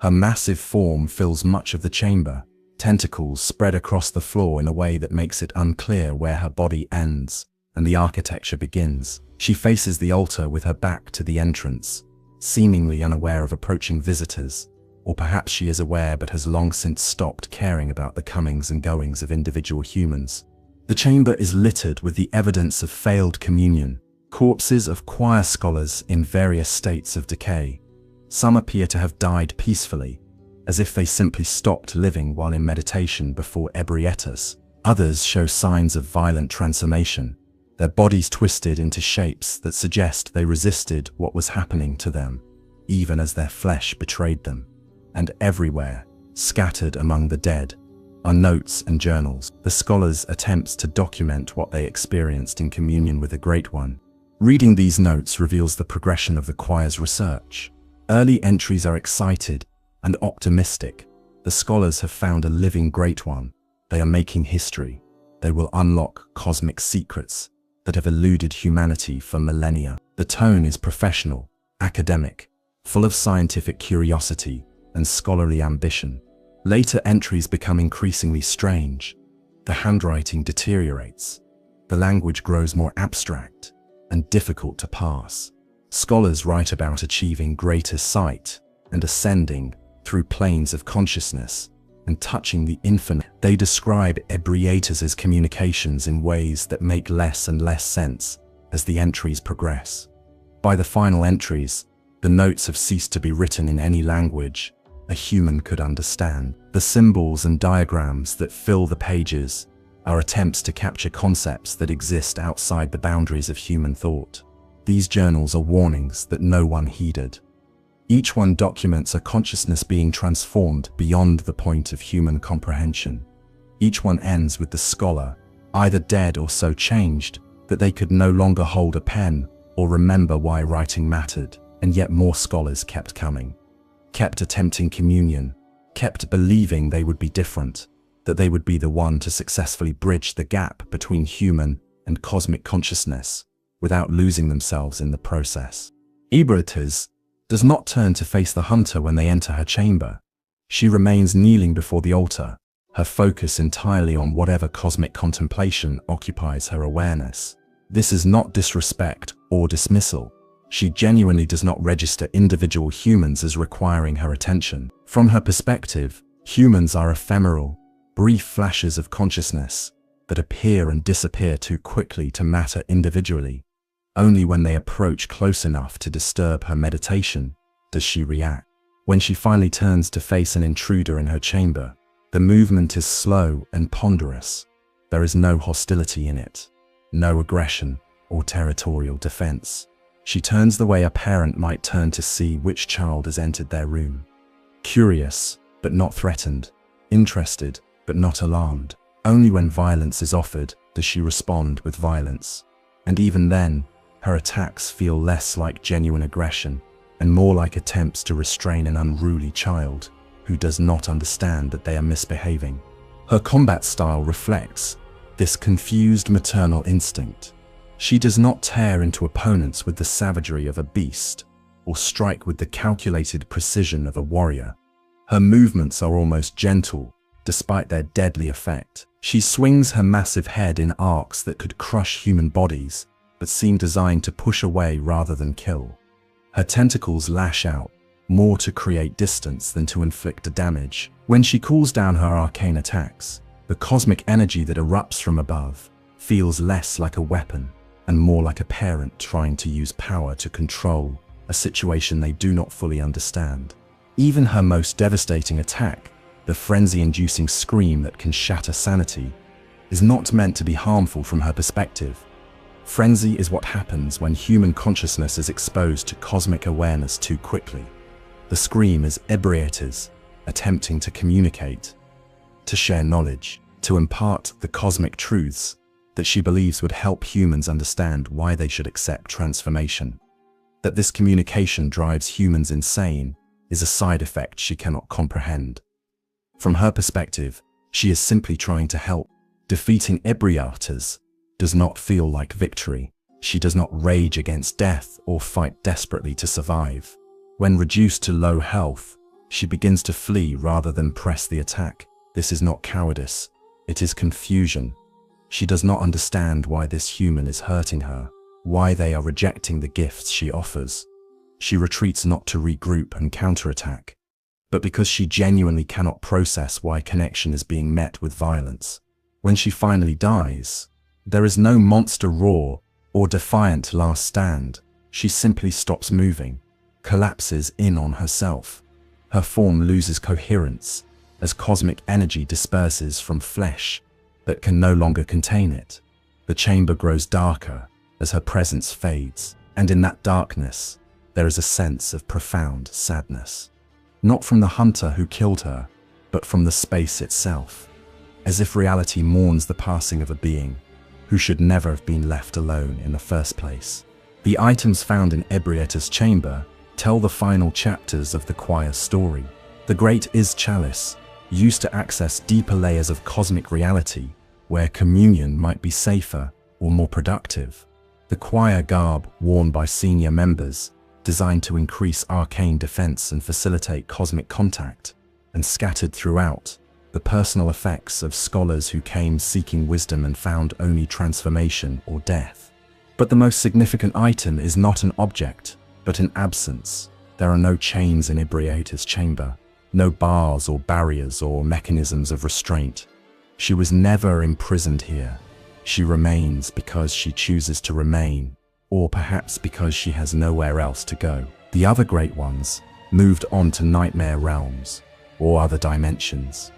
Her massive form fills much of the chamber, tentacles spread across the floor in a way that makes it unclear where her body ends and the architecture begins. She faces the altar with her back to the entrance, seemingly unaware of approaching visitors, or perhaps she is aware but has long since stopped caring about the comings and goings of individual humans. The chamber is littered with the evidence of failed communion, corpses of choir scholars in various states of decay, Some appear to have died peacefully, as if they simply stopped living while in meditation before Ebrietas. Others show signs of violent transformation, their bodies twisted into shapes that suggest they resisted what was happening to them, even as their flesh betrayed them. And everywhere, scattered among the dead, are notes and journals, the scholars' attempts to document what they experienced in communion with the Great One. Reading these notes reveals the progression of the choir's research. Early entries are excited and optimistic. The scholars have found a living Great One. They are making history. They will unlock cosmic secrets that have eluded humanity for millennia. The tone is professional, academic, full of scientific curiosity and scholarly ambition. Later entries become increasingly strange. The handwriting deteriorates. The language grows more abstract and difficult to parse. Scholars write about achieving greater sight and ascending through planes of consciousness and touching the infinite. They describe Ebrietas' communications in ways that make less and less sense as the entries progress. By the final entries, the notes have ceased to be written in any language a human could understand. The symbols and diagrams that fill the pages are attempts to capture concepts that exist outside the boundaries of human thought. These journals are warnings that no one heeded. Each one documents a consciousness being transformed beyond the point of human comprehension. Each one ends with the scholar either dead or so changed that they could no longer hold a pen or remember why writing mattered. And yet more scholars kept coming, kept attempting communion, kept believing they would be different, that they would be the one to successfully bridge the gap between human and cosmic consciousness without losing themselves in the process. Ebrietas does not turn to face the hunter when they enter her chamber. She remains kneeling before the altar, her focus entirely on whatever cosmic contemplation occupies her awareness. This is not disrespect or dismissal. She genuinely does not register individual humans as requiring her attention. From her perspective, humans are ephemeral, brief flashes of consciousness that appear and disappear too quickly to matter individually. Only when they approach close enough to disturb her meditation does she react. When she finally turns to face an intruder in her chamber, the movement is slow and ponderous. There is no hostility in it, no aggression or territorial defense. She turns the way a parent might turn to see which child has entered their room. Curious, but not threatened. Interested, but not alarmed. Only when violence is offered does she respond with violence. And even then, her attacks feel less like genuine aggression and more like attempts to restrain an unruly child who does not understand that they are misbehaving. Her combat style reflects this confused maternal instinct. She does not tear into opponents with the savagery of a beast or strike with the calculated precision of a warrior. Her movements are almost gentle, despite their deadly effect. She swings her massive head in arcs that could crush human bodies, but seem designed to push away rather than kill. Her tentacles lash out, more to create distance than to inflict damage. When she calls down her arcane attacks, the cosmic energy that erupts from above feels less like a weapon and more like a parent trying to use power to control a situation they do not fully understand. Even her most devastating attack, the frenzy-inducing scream that can shatter sanity, is not meant to be harmful from her perspective. Frenzy is what happens when human consciousness is exposed to cosmic awareness too quickly. The scream is Ebrietas attempting to communicate, to share knowledge, to impart the cosmic truths that she believes would help humans understand why they should accept transformation. That this communication drives humans insane is a side effect she cannot comprehend. From her perspective, she is simply trying to help. Defeating Ebrietas does not feel like victory. She does not rage against death or fight desperately to survive. When reduced to low health, she begins to flee rather than press the attack. This is not cowardice, it is confusion. She does not understand why this human is hurting her, why they are rejecting the gifts she offers. She retreats not to regroup and counterattack, but because she genuinely cannot process why connection is being met with violence. When she finally dies, there is no monster roar or defiant last stand. She simply stops moving, collapses in on herself. Her form loses coherence as cosmic energy disperses from flesh that can no longer contain it. The chamber grows darker as her presence fades, and in that darkness, there is a sense of profound sadness. Not from the hunter who killed her, but from the space itself, as if reality mourns the passing of a being who should never have been left alone in the first place. The items found in Ebrietas' chamber tell the final chapters of the choir's story. The Great Is chalice, used to access deeper layers of cosmic reality where communion might be safer or more productive. The choir garb worn by senior members, designed to increase arcane defense and facilitate cosmic contact, and scattered throughout, the personal effects of scholars who came seeking wisdom and found only transformation or death. But the most significant item is not an object, but an absence. There are no chains in Ebrietas' chamber, no bars or barriers or mechanisms of restraint. She was never imprisoned here. She remains because she chooses to remain, or perhaps because she has nowhere else to go. The other great ones moved on to nightmare realms or other dimensions.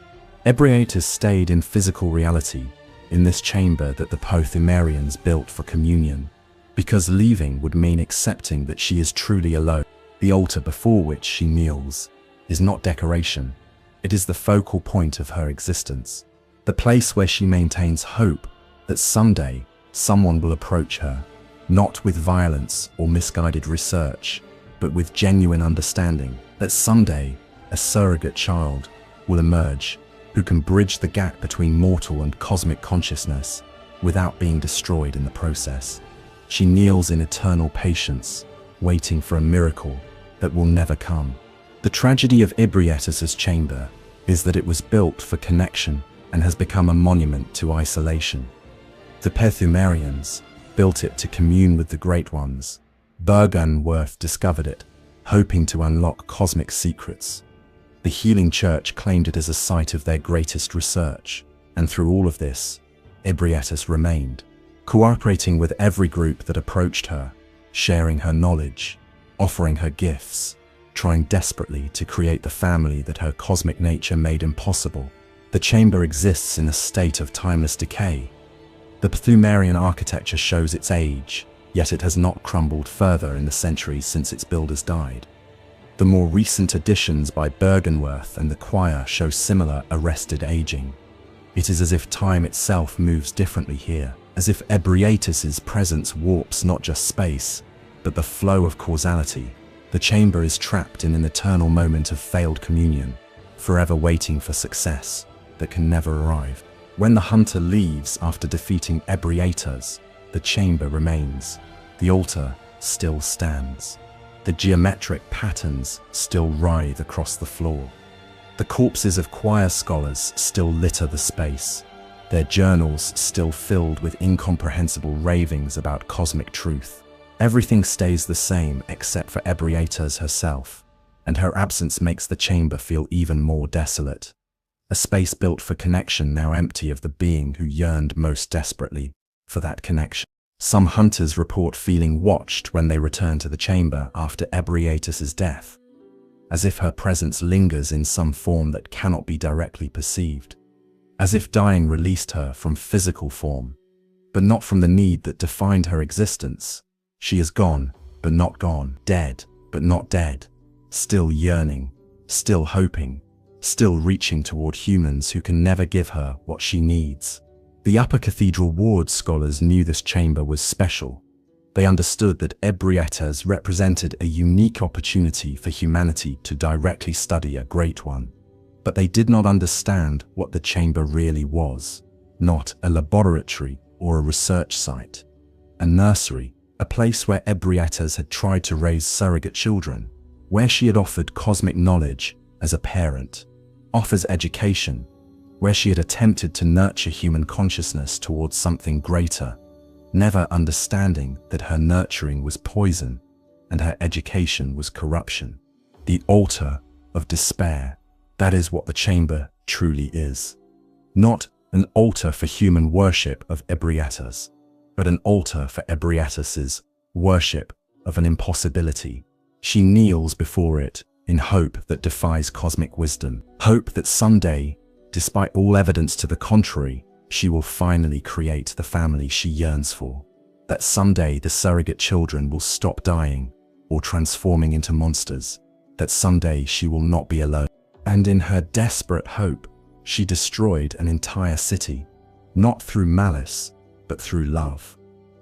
Ebrietas stayed in physical reality, in this chamber that the Pothumerians built for communion, because leaving would mean accepting that she is truly alone. The altar before which she kneels is not decoration. It is the focal point of her existence, the place where she maintains hope that someday someone will approach her, not with violence or misguided research, but with genuine understanding that someday a surrogate child will emerge who can bridge the gap between mortal and cosmic consciousness without being destroyed in the process. She kneels in eternal patience, waiting for a miracle that will never come. The tragedy of Ebrietas' chamber is that it was built for connection and has become a monument to isolation. The Pothumerians built it to commune with the Great Ones. Byrgunwerth discovered it, hoping to unlock cosmic secrets. The Healing Church claimed it as a site of their greatest research, and through all of this, Ebrietas remained, cooperating with every group that approached her, sharing her knowledge, offering her gifts, trying desperately to create the family that her cosmic nature made impossible. The chamber exists in a state of timeless decay. The Pothumerian architecture shows its age, yet it has not crumbled further in the centuries since its builders died. The more recent additions by Byrgunwerth and the choir show similar arrested aging. It is as if time itself moves differently here, as if Ebrietas' presence warps not just space, but the flow of causality. The chamber is trapped in an eternal moment of failed communion, forever waiting for success that can never arrive. When the hunter leaves after defeating Ebrietas, the chamber remains. The altar still stands. The geometric patterns still writhe across the floor. The corpses of choir scholars still litter the space, their journals still filled with incomprehensible ravings about cosmic truth. Everything stays the same except for Ebrietas herself, and her absence makes the chamber feel even more desolate. A space built for connection now empty of the being who yearned most desperately for that connection. Some hunters report feeling watched when they return to the chamber after Ebrietas' death, as if her presence lingers in some form that cannot be directly perceived, as if dying released her from physical form, but not from the need that defined her existence. She is gone, but not gone, dead, but not dead, still yearning, still hoping, still reaching toward humans who can never give her what she needs. The Upper Cathedral Ward scholars knew this chamber was special. They understood that Ebrietas represented a unique opportunity for humanity to directly study a great one. But they did not understand what the chamber really was. Not a laboratory or a research site. A nursery, a place where Ebrietas had tried to raise surrogate children, where she had offered cosmic knowledge as a parent, offers education, where she had attempted to nurture human consciousness towards something greater, never understanding that her nurturing was poison and her education was corruption. The altar of despair, that is what the chamber truly is. Not an altar for human worship of Ebrietas, but an altar for Ebrietas' worship of an impossibility. She kneels before it in hope that defies cosmic wisdom. Hope that someday, despite all evidence to the contrary, she will finally create the family she yearns for. That someday the surrogate children will stop dying or transforming into monsters. That someday she will not be alone. And in her desperate hope, she destroyed an entire city, not through malice, but through love.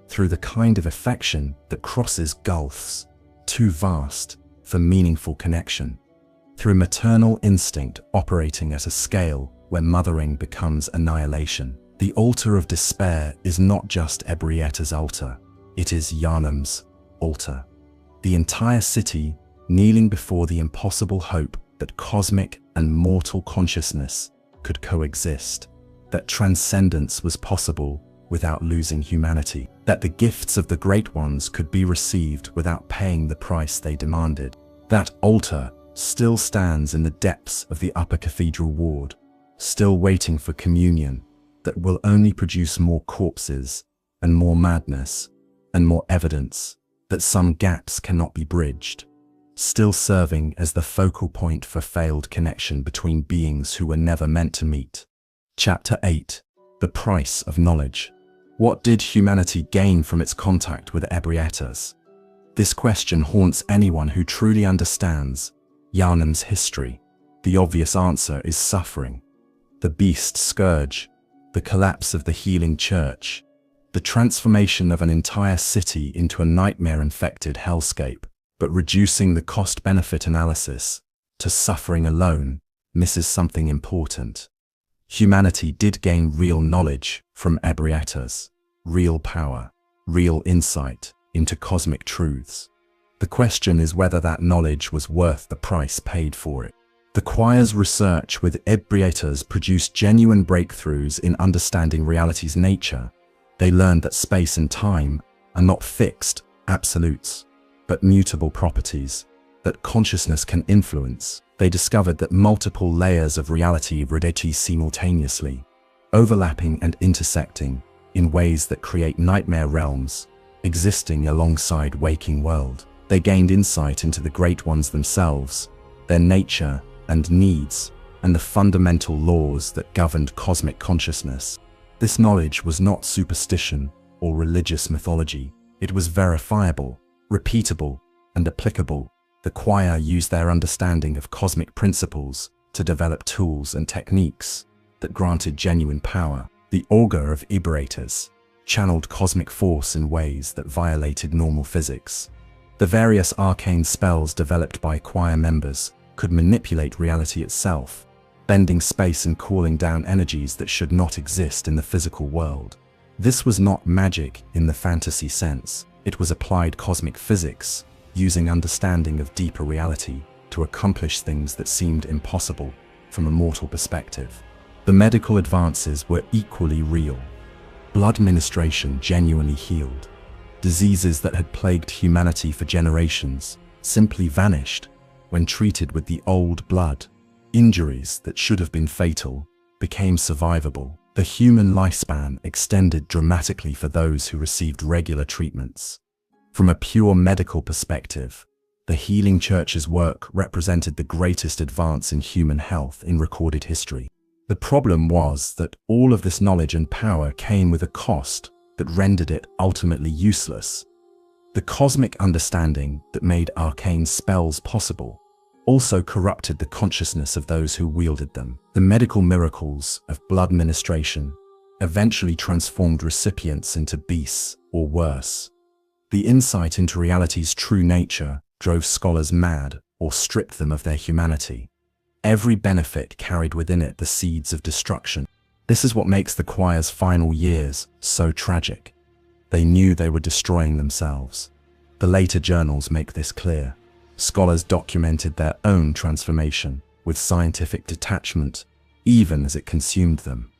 Through the kind of affection that crosses gulfs, too vast for meaningful connection. Through maternal instinct operating at a scale where mothering becomes annihilation. The altar of despair is not just Ebrietas' altar, it is Yarnam's altar. The entire city kneeling before the impossible hope that cosmic and mortal consciousness could coexist, that transcendence was possible without losing humanity, that the gifts of the Great Ones could be received without paying the price they demanded. That altar still stands in the depths of the upper cathedral ward, still waiting for communion that will only produce more corpses and more madness and more evidence that some gaps cannot be bridged, still serving as the focal point for failed connection between beings who were never meant to meet. Chapter 8. The Price of Knowledge. What did humanity gain from its contact with Ebrietas? This question haunts anyone who truly understands Yarnam's history. The obvious answer is suffering. The beast scourge, the collapse of the healing church, the transformation of an entire city into a nightmare-infected hellscape. But reducing the cost-benefit analysis to suffering alone misses something important. Humanity did gain real knowledge from Ebrietas, real power, real insight into cosmic truths. The question is whether that knowledge was worth the price paid for it. The choir's research with Ebrietas produced genuine breakthroughs in understanding reality's nature. They learned that space and time are not fixed absolutes, but mutable properties that consciousness can influence. They discovered that multiple layers of reality rotate simultaneously, overlapping and intersecting in ways that create nightmare realms, existing alongside waking world. They gained insight into the Great Ones themselves, their nature and needs, and the fundamental laws that governed cosmic consciousness. This knowledge was not superstition or religious mythology. It was verifiable, repeatable, and applicable. The choir used their understanding of cosmic principles to develop tools and techniques that granted genuine power. The augur of Ebrietas channeled cosmic force in ways that violated normal physics. The various arcane spells developed by choir members could manipulate reality itself, bending space and calling down energies that should not exist in the physical world. This was not magic in the fantasy sense. It was applied cosmic physics, using understanding of deeper reality to accomplish things that seemed impossible from a mortal perspective. The medical advances were equally real. Blood ministration genuinely healed. Diseases that had plagued humanity for generations simply vanished when treated with the old blood. Injuries that should have been fatal became survivable. The human lifespan extended dramatically for those who received regular treatments. From a pure medical perspective, the Healing Church's work represented the greatest advance in human health in recorded history. The problem was that all of this knowledge and power came with a cost that rendered it ultimately useless. The cosmic understanding that made arcane spells possible also corrupted the consciousness of those who wielded them. The medical miracles of blood ministration eventually transformed recipients into beasts or worse. The insight into reality's true nature drove scholars mad or stripped them of their humanity. Every benefit carried within it the seeds of destruction. This is what makes the choir's final years so tragic. They knew they were destroying themselves. The later journals make this clear. Scholars documented their own transformation with scientific detachment, even as it consumed them.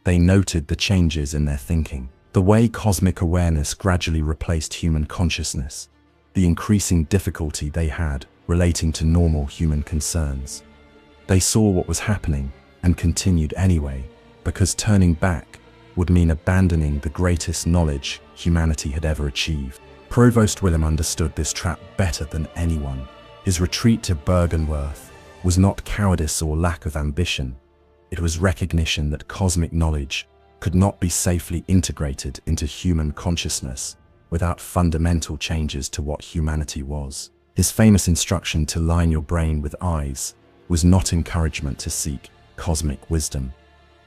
They noted the changes in their thinking, the way cosmic awareness gradually replaced human consciousness, the increasing difficulty they had relating to normal human concerns. They saw what was happening and continued anyway, because turning back would mean abandoning the greatest knowledge humanity had ever achieved. Provost Willem understood this trap better than anyone. His retreat to Bergenworth was not cowardice or lack of ambition. It was recognition that cosmic knowledge could not be safely integrated into human consciousness without fundamental changes to what humanity was. His famous instruction to line your brain with eyes was not encouragement to seek cosmic wisdom.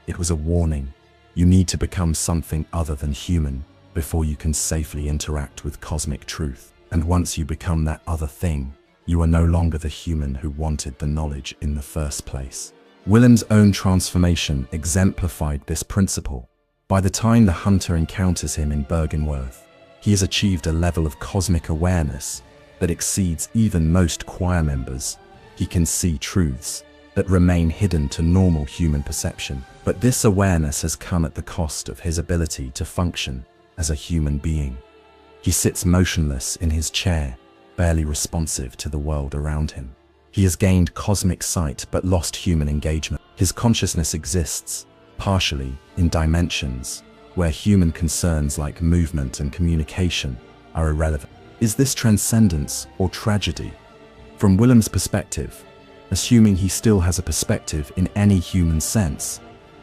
It was a warning. You need to become something other than human before you can safely interact with cosmic truth. And once you become that other thing, you are no longer the human who wanted the knowledge in the first place. Willem's own transformation exemplified this principle. By the time the hunter encounters him in Bergenworth, he has achieved a level of cosmic awareness that exceeds even most choir members. He can see truths that remain hidden to normal human perception. But this awareness has come at the cost of his ability to function as a human being. He sits motionless in his chair, barely responsive to the world around him. He has gained cosmic sight but lost human engagement. His consciousness exists, partially, in dimensions where human concerns like movement and communication are irrelevant. Is this transcendence or tragedy? From Willem's perspective, assuming he still has a perspective in any human sense,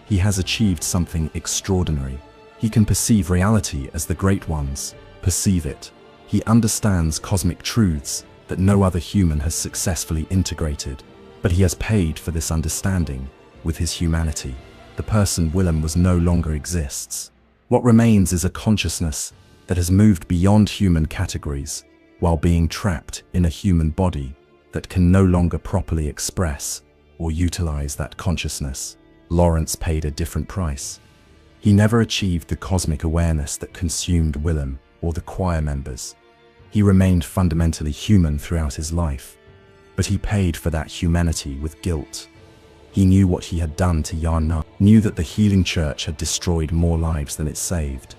he has achieved something extraordinary. He can perceive reality as the great ones perceive it. He understands cosmic truths that no other human has successfully integrated, but he has paid for this understanding with his humanity. The person Willem was no longer exists. What remains is a consciousness that has moved beyond human categories while being trapped in a human body that can no longer properly express or utilize that consciousness. Lawrence paid a different price. He never achieved the cosmic awareness that consumed Willem or the choir members. He remained fundamentally human throughout his life, but he paid for that humanity with guilt. He knew what he had done to Yarnam, knew that the healing church had destroyed more lives than it saved,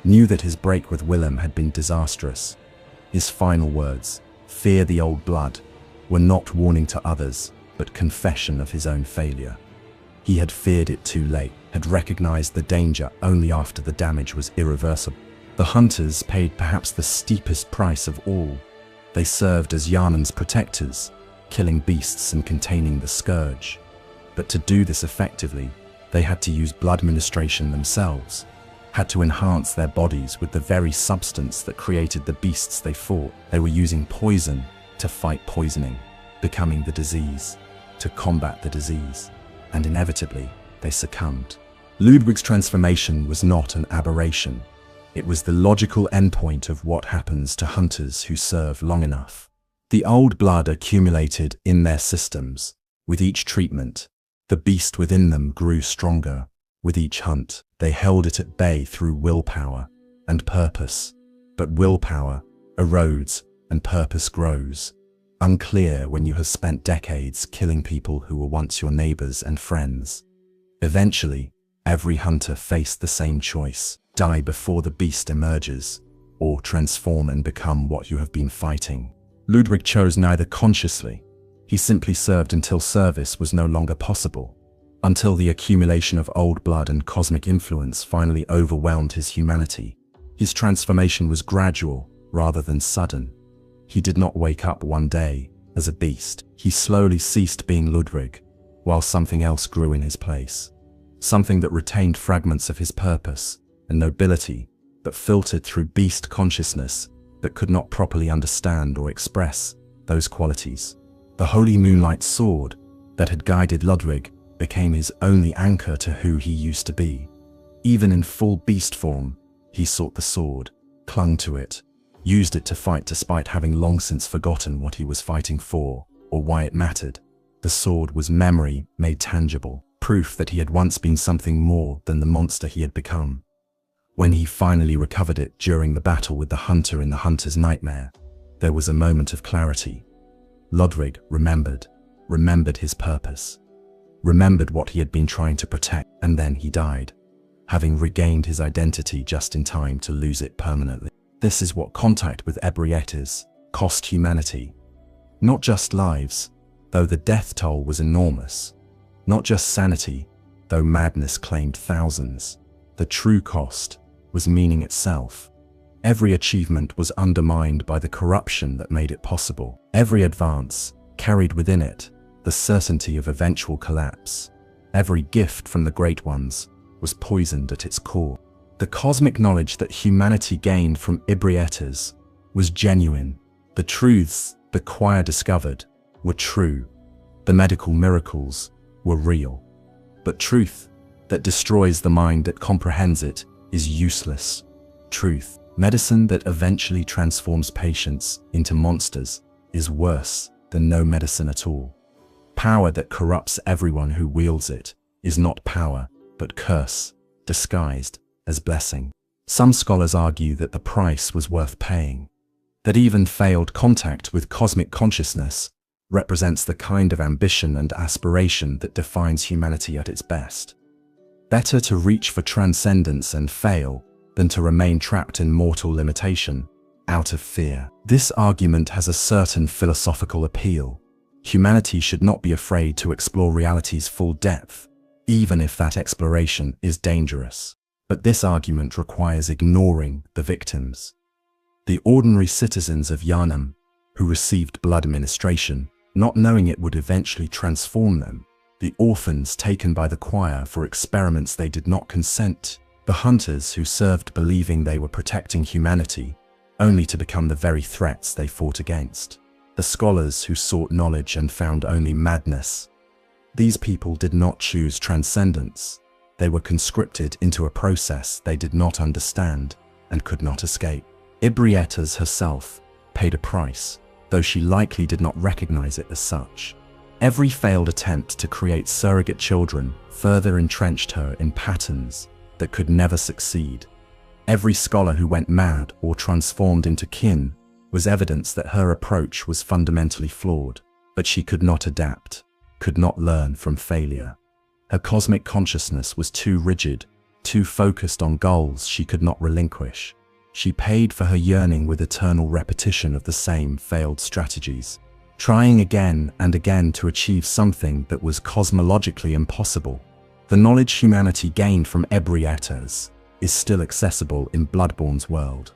knew that his break with Willem had been disastrous. His final words, "Fear the old blood," were not warning to others, but confession of his own failure. He had feared it too late, had recognized the danger only after the damage was irreversible. The hunters paid perhaps the steepest price of all. They served as Yarnam's protectors, killing beasts and containing the scourge. But to do this effectively, they had to use blood ministration themselves, had to enhance their bodies with the very substance that created the beasts they fought. They were using poison to fight poisoning, becoming the disease, to combat the disease, and inevitably, they succumbed. Ludwig's transformation was not an aberration. It was the logical endpoint of what happens to hunters who serve long enough. The old blood accumulated in their systems. With each treatment, the beast within them grew stronger. With each hunt, they held it at bay through willpower and purpose. But willpower erodes and purpose grows. Unclear when you have spent decades killing people who were once your neighbors and friends. Eventually, every hunter faced the same choice: die before the beast emerges, or transform and become what you have been fighting. Ludwig chose neither consciously. He simply served until service was no longer possible, until the accumulation of old blood and cosmic influence finally overwhelmed his humanity. His transformation was gradual rather than sudden. He did not wake up one day as a beast. He slowly ceased being Ludwig, while something else grew in his place. Something that retained fragments of his purpose and nobility, but filtered through beast consciousness that could not properly understand or express those qualities. The holy moonlight sword that had guided Ludwig became his only anchor to who he used to be. Even in full beast form, he sought the sword, clung to it, used it to fight despite having long since forgotten what he was fighting for or why it mattered. The sword was memory made tangible, proof that he had once been something more than the monster he had become. When he finally recovered it during the battle with the hunter in the hunter's nightmare, there was a moment of clarity. Ludwig remembered his purpose, remembered what he had been trying to protect, and then he died, having regained his identity just in time to lose it permanently. This is what contact with Ebrietas cost humanity. Not just lives, though the death toll was enormous. Not just sanity, though madness claimed thousands. The true cost was meaning itself. Every achievement was undermined by the corruption that made it possible. Every advance carried within it the certainty of eventual collapse. Every gift from the Great Ones was poisoned at its core. The cosmic knowledge that humanity gained from Ebrietas was genuine. The truths the choir discovered were true. The medical miracles were real. But truth that destroys the mind that comprehends it is useless. Truth, medicine that eventually transforms patients into monsters, is worse than no medicine at all. Power that corrupts everyone who wields it is not power, but curse, disguised as blessing. Some scholars argue that the price was worth paying, that even failed contact with cosmic consciousness represents the kind of ambition and aspiration that defines humanity at its best. Better to reach for transcendence and fail than to remain trapped in mortal limitation, out of fear. This argument has a certain philosophical appeal. Humanity should not be afraid to explore reality's full depth, even if that exploration is dangerous. But this argument requires ignoring the victims. The ordinary citizens of Yarnam, who received blood administration, not knowing it would eventually transform them. The orphans taken by the choir for experiments they did not consent. The hunters who served believing they were protecting humanity, only to become the very threats they fought against. The scholars who sought knowledge and found only madness. These people did not choose transcendence. They were conscripted into a process they did not understand and could not escape. Ebrietas herself paid a price, though she likely did not recognize it as such. Every failed attempt to create surrogate children further entrenched her in patterns that could never succeed. Every scholar who went mad or transformed into kin was evidence that her approach was fundamentally flawed, but she could not adapt, could not learn from failure. Her cosmic consciousness was too rigid, too focused on goals she could not relinquish. She paid for her yearning with eternal repetition of the same failed strategies, trying again and again to achieve something that was cosmologically impossible. The knowledge humanity gained from Ebrietas is still accessible in Bloodborne's world.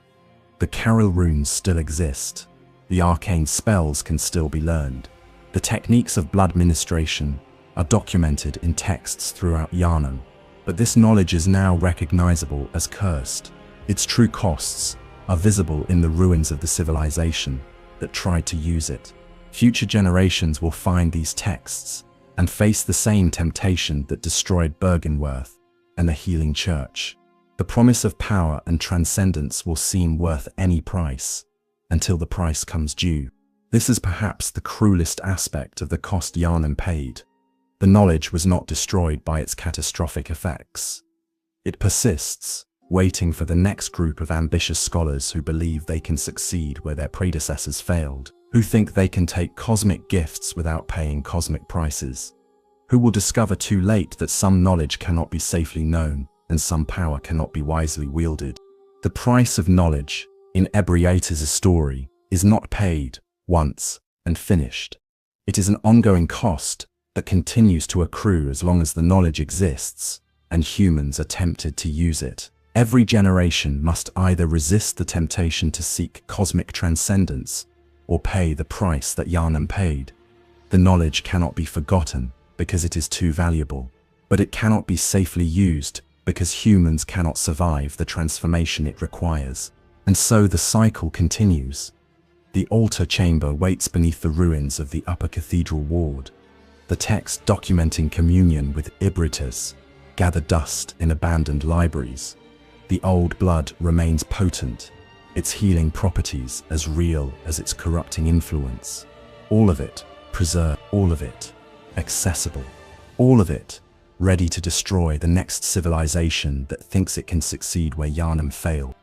The Carol runes still exist. The arcane spells can still be learned. The techniques of blood ministration are documented in texts throughout Yarnam, but this knowledge is now recognizable as cursed. Its true costs are visible in the ruins of the civilization that tried to use it. Future generations will find these texts and face the same temptation that destroyed Bergenworth and the Healing Church. The promise of power and transcendence will seem worth any price, until the price comes due. This is perhaps the cruelest aspect of the cost Yarnam paid. The knowledge was not destroyed by its catastrophic effects. It persists, waiting for the next group of ambitious scholars who believe they can succeed where their predecessors failed, who think they can take cosmic gifts without paying cosmic prices, who will discover too late that some knowledge cannot be safely known and some power cannot be wisely wielded. The price of knowledge in Ebrietas' story is not paid once and finished. It is an ongoing cost that continues to accrue as long as the knowledge exists and humans are tempted to use it. Every generation must either resist the temptation to seek cosmic transcendence or pay the price that Yarnam paid. The knowledge cannot be forgotten because it is too valuable, but it cannot be safely used because humans cannot survive the transformation it requires. And so the cycle continues. The altar chamber waits beneath the ruins of the upper cathedral ward. The text documenting communion with Ebrietas gather dust in abandoned libraries. The old blood remains potent, its healing properties as real as its corrupting influence. All of it preserved, all of it accessible, all of it ready to destroy the next civilization that thinks it can succeed where Yarnam failed.